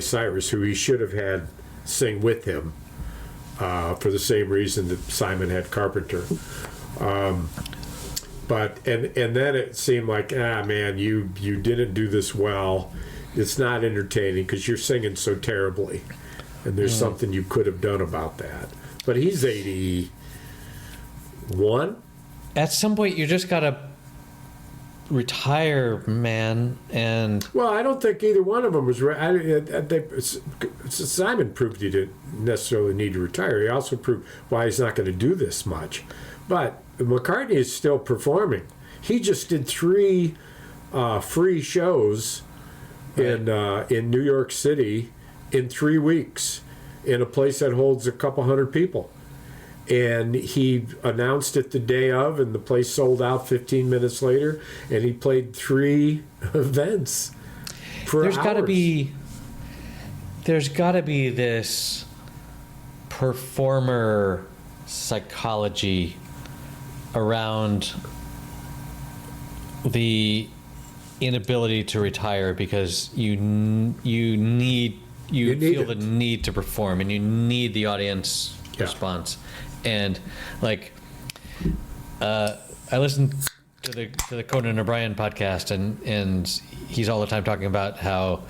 Cyrus, who he should have had sing with him for the same reason that Simon had Carpenter. But then it seemed like, man, you didn't do this well. It's not entertaining because you're singing so terribly, and there's something you could have done about that. But he's 81. At some point, you just gotta retire, man. And well, I don't think either one of them was Simon proved he didn't necessarily need to retire. He also proved why he's not going to do this much. But McCartney is still performing. He just did 3 free shows in New York City in 3 weeks in a place that holds a couple hundred people. And he announced it the day of, and the place sold out 15 minutes later, and he played 3 events for there's hours. There's got to be this performer psychology around the inability to retire, because you feel the need to perform, and you need the audience response. And like, I listened to the Conan O'Brien podcast, and he's all the time talking about how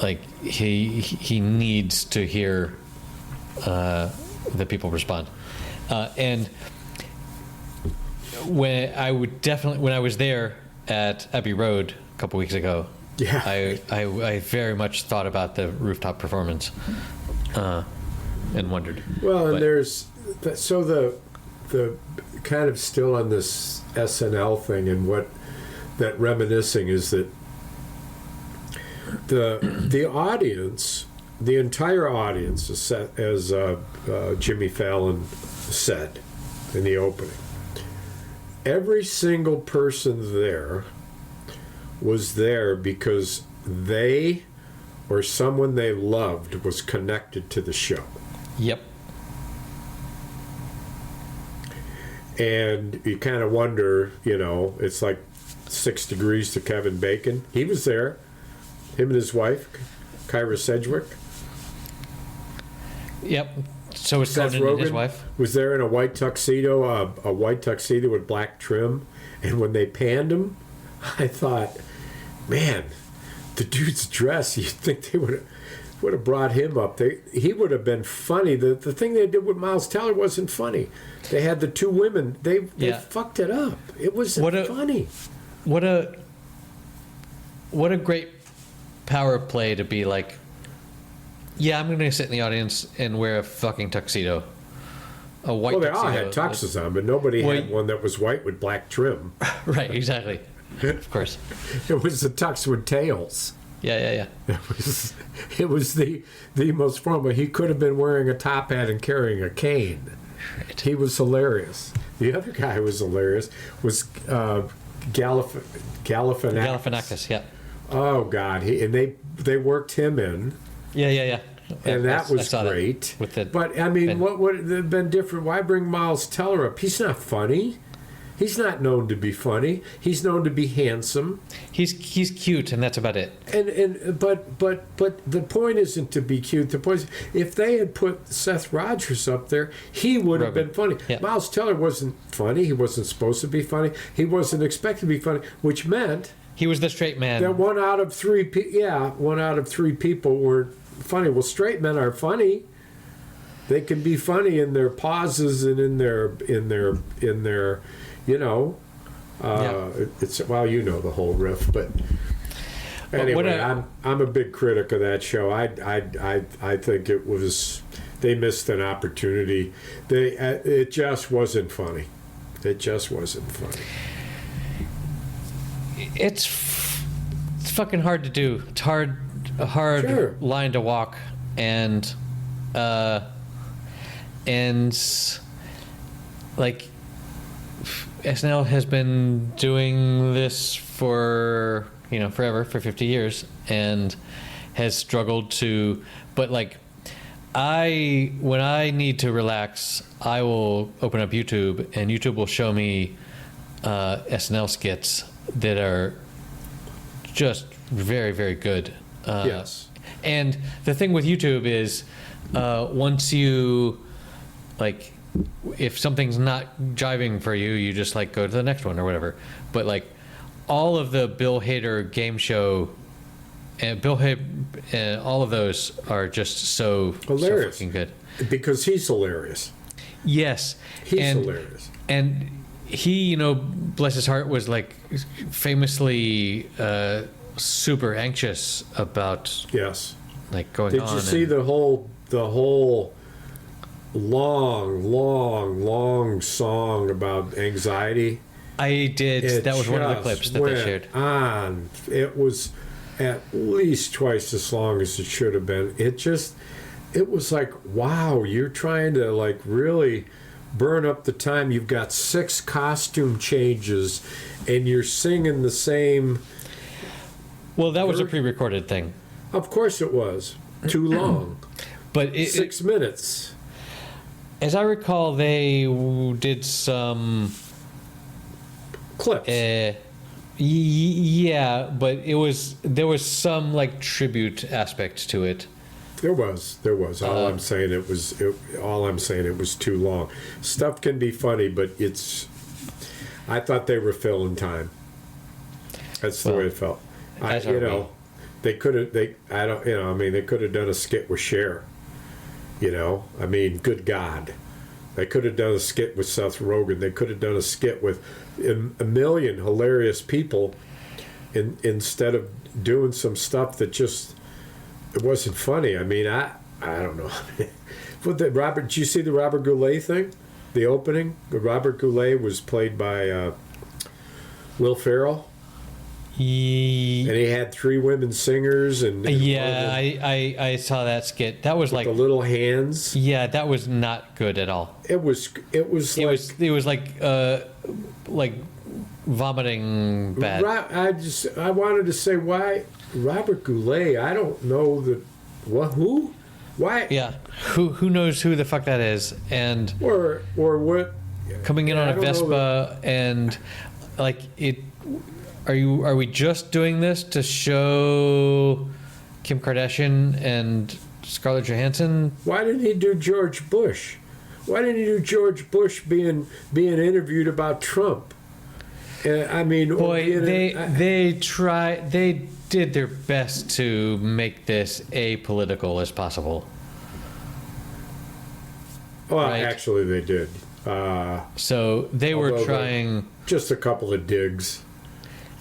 like he needs to hear the people respond. And when I was there at Abbey Road a couple weeks ago, I very much thought about the rooftop performance. And wondered. Well, and there's the kind of still on this SNL thing, and what that reminiscing is that the audience, the entire audience, is set, as Jimmy Fallon said in the opening. Every single person there was there because they or someone they loved was connected to the show. Yep. And you kind of wonder, it's like 6 Degrees to Kevin Bacon. He was there, him and his wife, Kyra Sedgwick. Yep. So was Seth Conan Rogen and his wife. Was there in a white tuxedo, a white tuxedo with black trim. And when they panned him, I thought, man, the dude's dress, you'd think they would have brought him up. He would have been funny. The thing they did with Miles Teller wasn't funny. They had the 2 women. They fucked it up. It wasn't funny. What a great power play to be like, yeah, I'm going to sit in the audience and wear a fucking tuxedo. A white tuxedo. Well, they all had tuxes on, but nobody had one that was white with black trim. Right, exactly. Of course. It was the tux with tails. Yeah. It was the most fun, but he could have been wearing a top hat and carrying a cane. Right. He was hilarious. The other guy who was hilarious was Galifianakis, yeah. Oh God, they worked him in. Yeah. And that was great. But I mean, what would have been different? Why bring Miles Teller up? He's not funny. He's not known to be funny. He's known to be handsome. He's cute, and that's about it. But the point isn't to be cute. The point is, if they had put Seth Rogers up there, he would have been funny. Yeah. Miles Teller wasn't funny. He wasn't supposed to be funny. He wasn't expected to be funny, which meant he was the straight man. That one out of three people were funny. Well, straight men are funny. They can be funny in their pauses and in their it's the whole riff, but anyway, I'm a big critic of that show. I think they missed an opportunity. It just wasn't funny. It's fucking hard to do. It's a hard line to walk, and like SNL has been doing this for forever, for 50 years, and has struggled to. But like, when I need to relax, I will open up YouTube, and YouTube will show me SNL skits that are just very, very good. Yes. And the thing with YouTube is, once you like, if something's not jiving for you, you just like go to the next one or whatever. But like, all of the Bill Hader game show and all of those are just so hilarious, so fucking good. Because he's hilarious. Yes, he's hilarious. And he, bless his heart, was like famously super anxious about Yes. like going Did on. you see the whole long song about anxiety? I did. That was one of the clips that they shared. On. It was at least twice as long as it should have been. It was like, wow, you're trying to like really burn up the time. You've got 6 costume changes and you're singing the same. Well, that was a pre-recorded thing. Of course it was. Too long. But 6 minutes. As I recall, they did some clips. Yeah, but there was some like tribute aspect to it. There was. All I'm saying it was too long. Stuff can be funny, but I thought they were filling time. That's the way it felt. They could have. They could have done a skit with Cher. Good God. They could have done a skit with Seth Rogen. They could have done a skit with a million hilarious people instead of doing some stuff that just, it wasn't funny. I don't know. Did you see the Robert Goulet thing? The opening? Robert Goulet was played by Will Ferrell. And he had 3 women singers and I saw that skit. That was like the little hands. Yeah, that was not good at all. It was like vomiting bad. I wanted to say, why Robert Goulet? I don't know who? Why? Yeah. Who knows who the fuck that is? And or what? Coming in on a Vespa and like it. Are we just doing this to show Kim Kardashian and Scarlett Johansson? Why didn't he do George Bush? Why didn't he do George Bush being interviewed about Trump? Boy, they did their best to make this apolitical as possible. Well, right? Actually, they did. So they were trying just a couple of digs.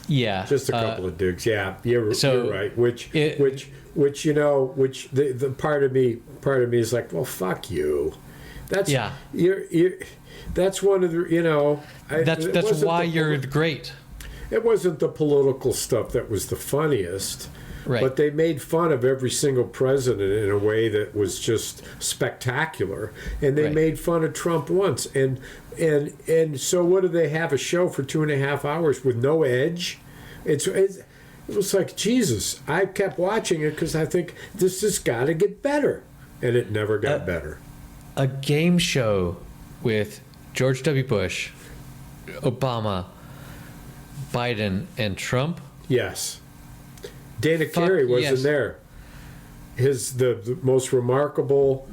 Yeah, just a couple of digs. Yeah, you're right. Which the part of me is like, well, fuck you. That's that's one of the that's why you're great. It wasn't the political stuff that was the funniest. Right. But they made fun of every single president in a way that was just spectacular, and they made fun of Trump once, and so what do they have, a show for 2.5 hours with no edge? It was like, Jesus. I kept watching it because I think this has got to get better, and it never got better. A game show with George W. Bush, Obama, Biden, and Trump. Yes. Dana Carey wasn't there. The most remarkable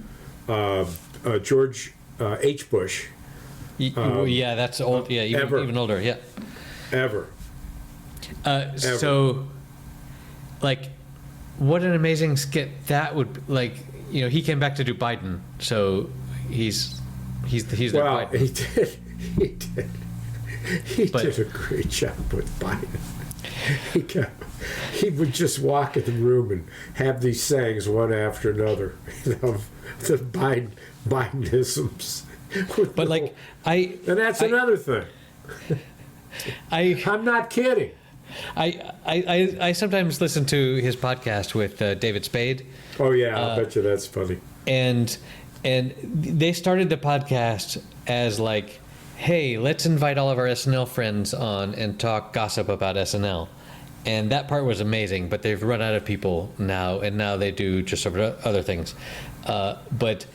George H. Bush. That's old. Even older. Yeah. Ever. So, like, what an amazing skit that would like. He came back to do Biden, so he's their Biden. He did a great job with Biden. He would just walk in the room and have these sayings one after another, the Bidenisms. But another thing. I'm not kidding. I sometimes listen to his podcast with David Spade. Oh yeah, I bet you that's funny. And they started the podcast as like, hey, let's invite all of our SNL friends on and talk gossip about SNL. And that part was amazing, but they've run out of people now, and now they do just other things. But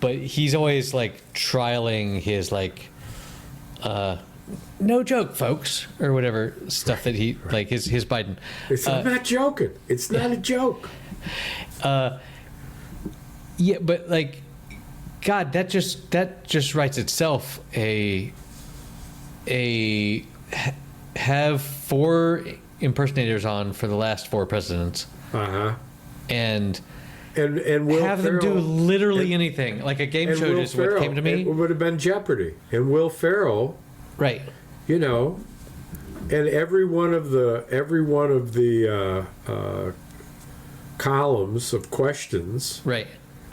he's always like trialing his like, no joke, folks, or whatever stuff that he like his Biden. I'm not joking. It's not a joke. Yeah, but like, God, that just writes itself have 4 impersonators on for the last 4 presidents. Uh-huh. And and Will have them do Ferrell, literally anything. Like a game and show Will is what Ferrell, came to me. It would have been Jeopardy, and Will Ferrell, Right. you know, and every one of the columns of questions. Right.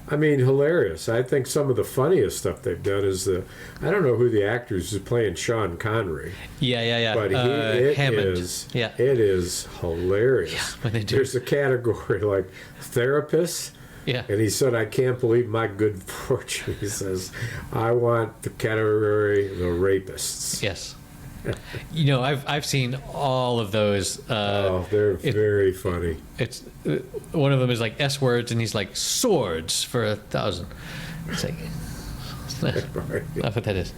I mean, hilarious. I think some of the funniest stuff they've done is I don't know who the actor is playing Sean Connery. Yeah. But Hammond. it is hilarious. Yeah, when they do. There's a category like therapists. Yeah. And he said, I can't believe my good fortune. He says, I want the category, the rapists. Yes. You know, I've seen all of those. They're very funny. It's one of them is like S words, and he's like swords for 1,000. It's like that's what that is.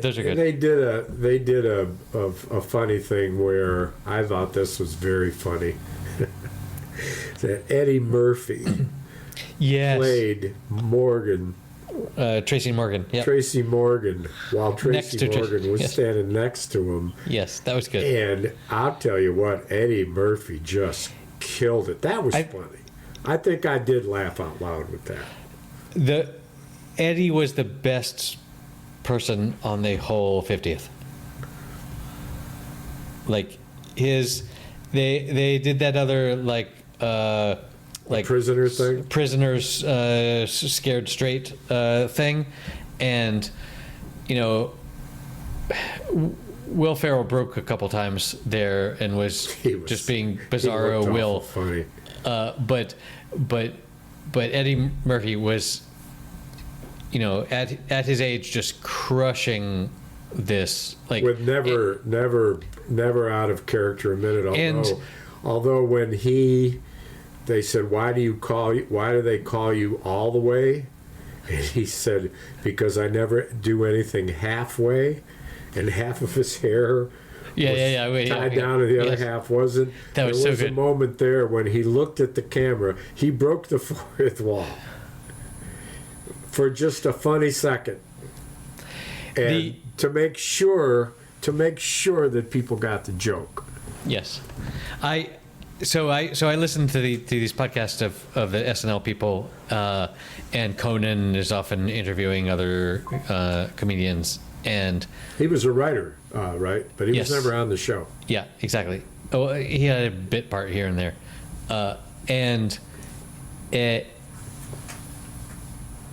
Those are good. They did a funny thing where I thought this was very funny. That Eddie Murphy played Morgan. Tracy Morgan. Yep. Tracy Morgan, while Tracy Morgan was yes. standing next to him. Yes, that was good. And I'll tell you what, Eddie Murphy just killed it. That was funny. I think I did laugh out loud with that. Eddie was the best person on the whole 50th. Like they did that other like prisoner thing, prisoners scared straight thing, and you know, Will Ferrell broke a couple times there and was just being bizarro Will. Funny. But Eddie Murphy was, you know, at his age just crushing this, like with never out of character a minute. Although when they said, why do they call you all the way? And he said, because I never do anything halfway, and half of his hair tied down and the other half wasn't. That was there so good. A moment there when he looked at the camera, he broke the fourth wall for just a funny second. And to make sure that people got the joke. Yes, So I listened to these podcasts of the SNL people, and Conan is often interviewing other comedians, and he was a writer, right? But he was never on the show. Yeah, exactly. Oh, he had a bit part here and there, and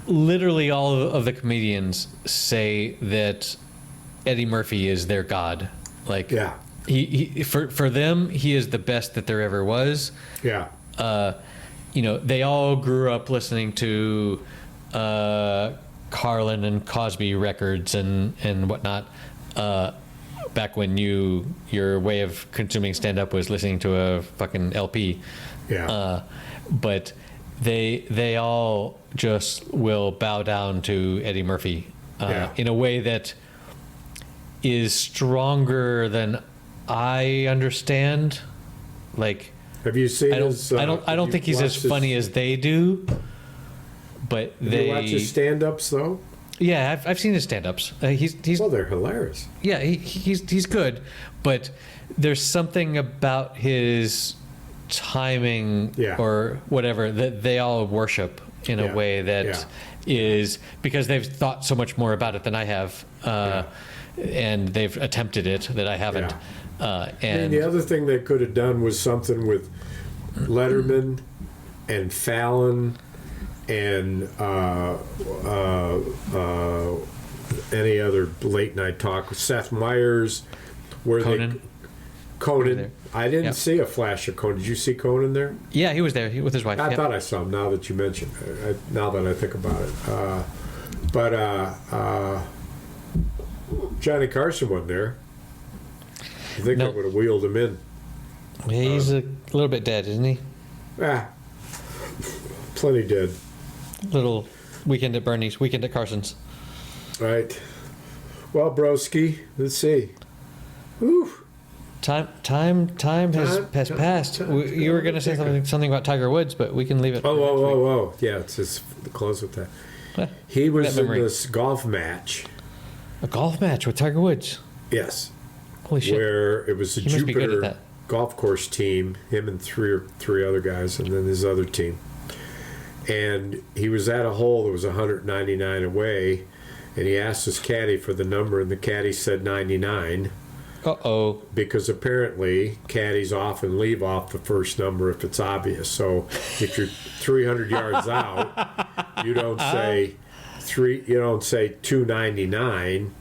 literally all of the comedians say that Eddie Murphy is their god. Like, yeah. He for them, he is the best that there ever was. Yeah. You know, they all grew up listening to Carlin and Cosby records and whatnot. Back when your way of consuming stand-up was listening to a fucking LP. Yeah. But they all just will bow down to Eddie Murphy in a way that is stronger than I understand. Like, have you seen I don't think he's as funny as they do. But you watch his stand-ups though? Yeah, I've seen his stand-ups. He's well, they're hilarious. Yeah, he's good, but there's something about his timing or whatever that they all worship in a way that is because they've thought so much more about it than I have, and they've attempted it that I haven't. And I mean, the other thing they could have done was something with Letterman and Fallon and any other late night talk with Seth Meyers, where Conan. I didn't see a flash of Conan. Did you see Conan there? Yeah, he was there with his wife. I thought I saw him. Now that you mention, now that I think about it, but Johnny Carson wasn't there. I think I would have wheeled him in. He's a little bit dead, isn't he? Plenty dead. Little weekend at Bernie's, weekend at Carson's. Right. Well, broski, let's see. Whew. Time has passed. You were going to say something about Tiger Woods, but we can leave it. Oh. Yeah, it's just close with that. He was in this golf match. A golf match with Tiger Woods? Yes. Holy shit. Where it was a he must be good at Jupiter. that. golf course team, him and three other guys, and then his other team. And he was at a hole that was 199 away, and he asked his caddy for the number, and the caddy said 99. Uh-oh. Because apparently caddies often leave off the first number if it's obvious. So if you're 300 yards out, you don't say 299.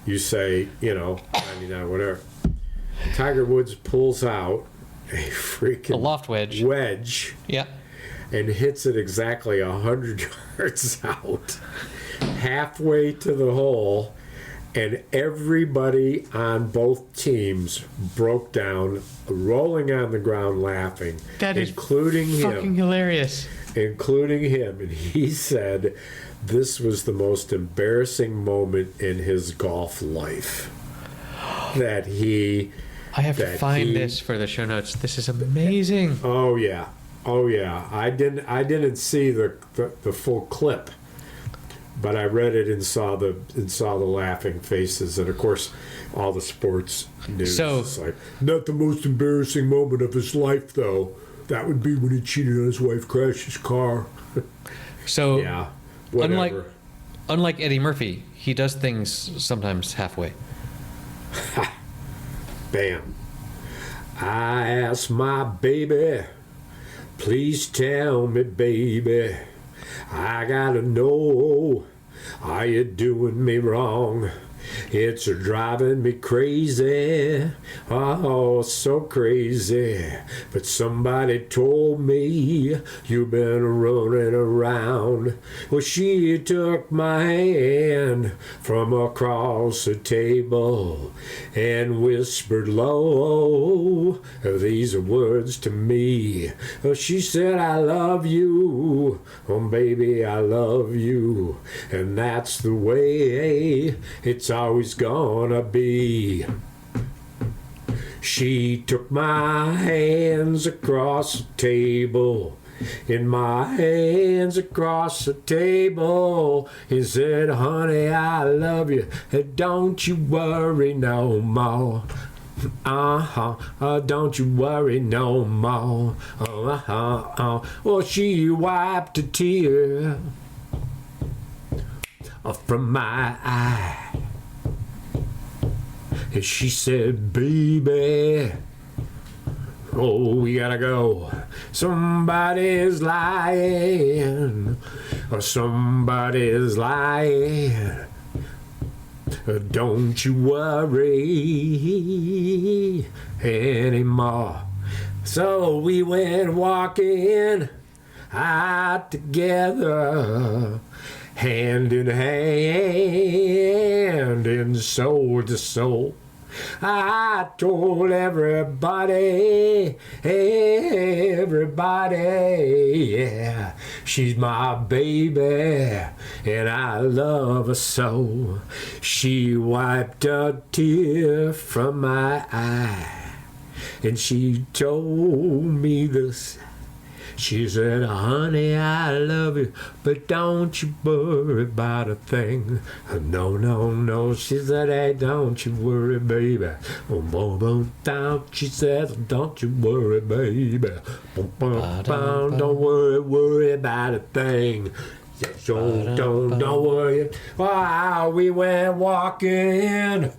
You say, 99, whatever. Tiger Woods pulls out a freaking loft wedge. Yeah. And hits it exactly 100 yards out, halfway to the hole, and everybody on both teams broke down, rolling on the ground laughing, that is including fucking hilarious. Including him, and he said this was the most embarrassing moment in his golf life. That he... I have to find this for the show notes. This is amazing. Oh yeah. I didn't see the full clip, but I read it and saw the laughing faces, and of course all the sports news. So it's like, not the most embarrassing moment of his life though. That would be when he cheated on his wife, crashed his car. So yeah, whatever. Unlike Eddie Murphy, he does things sometimes halfway. Bam. I asked my baby, please tell me, baby, I gotta know, are you doing me wrong? It's driving me crazy, oh, so crazy. But somebody told me you've been running around. Well, she took my hand from across the table and whispered low these words to me. Well, she said, I love you, oh, baby, I love you. And that's the way it's always gonna be. She took my hands across the table, in my hands across the table, and said, honey, I love you, don't you worry no more. Don't you worry no more. Well, she wiped a tear from my eye, and she said, baby, oh, we gotta go. Somebody's lying, or somebody's lying. Don't you worry anymore. So we went walking out together, hand in hand and soul to soul. I told everybody, yeah, she's my baby and I love her so. She wiped a tear from my eye and she told me this. She said, honey, I love you, but don't you worry about a thing. No, no, no. She said, hey, don't you worry, baby. She said, don't you worry, baby. Don't worry about a thing. Don't worry. Wow, we went walking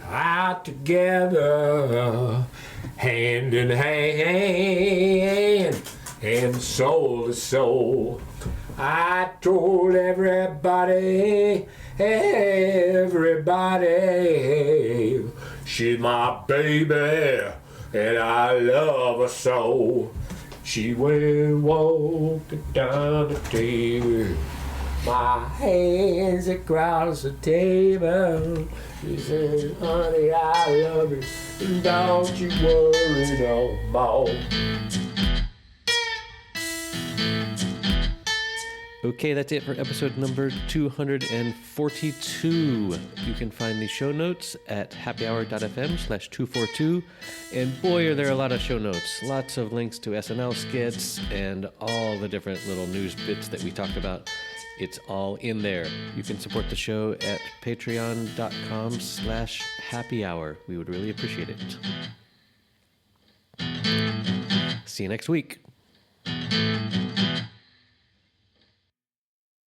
out together, hand in hand and soul to soul. I told everybody, she's my baby and I love her so. She went walking down the table, my hands across the table. She said, honey, I love you, don't you worry no more. Okay, that's it for episode number 242. You can find the show notes at happyhour.fm/242. And boy, are there a lot of show notes. Lots of links to SNL skits and all the different little news bits that we talked about. It's all in there. You can support the show at patreon.com/happyhour. We would really appreciate it. See you next week.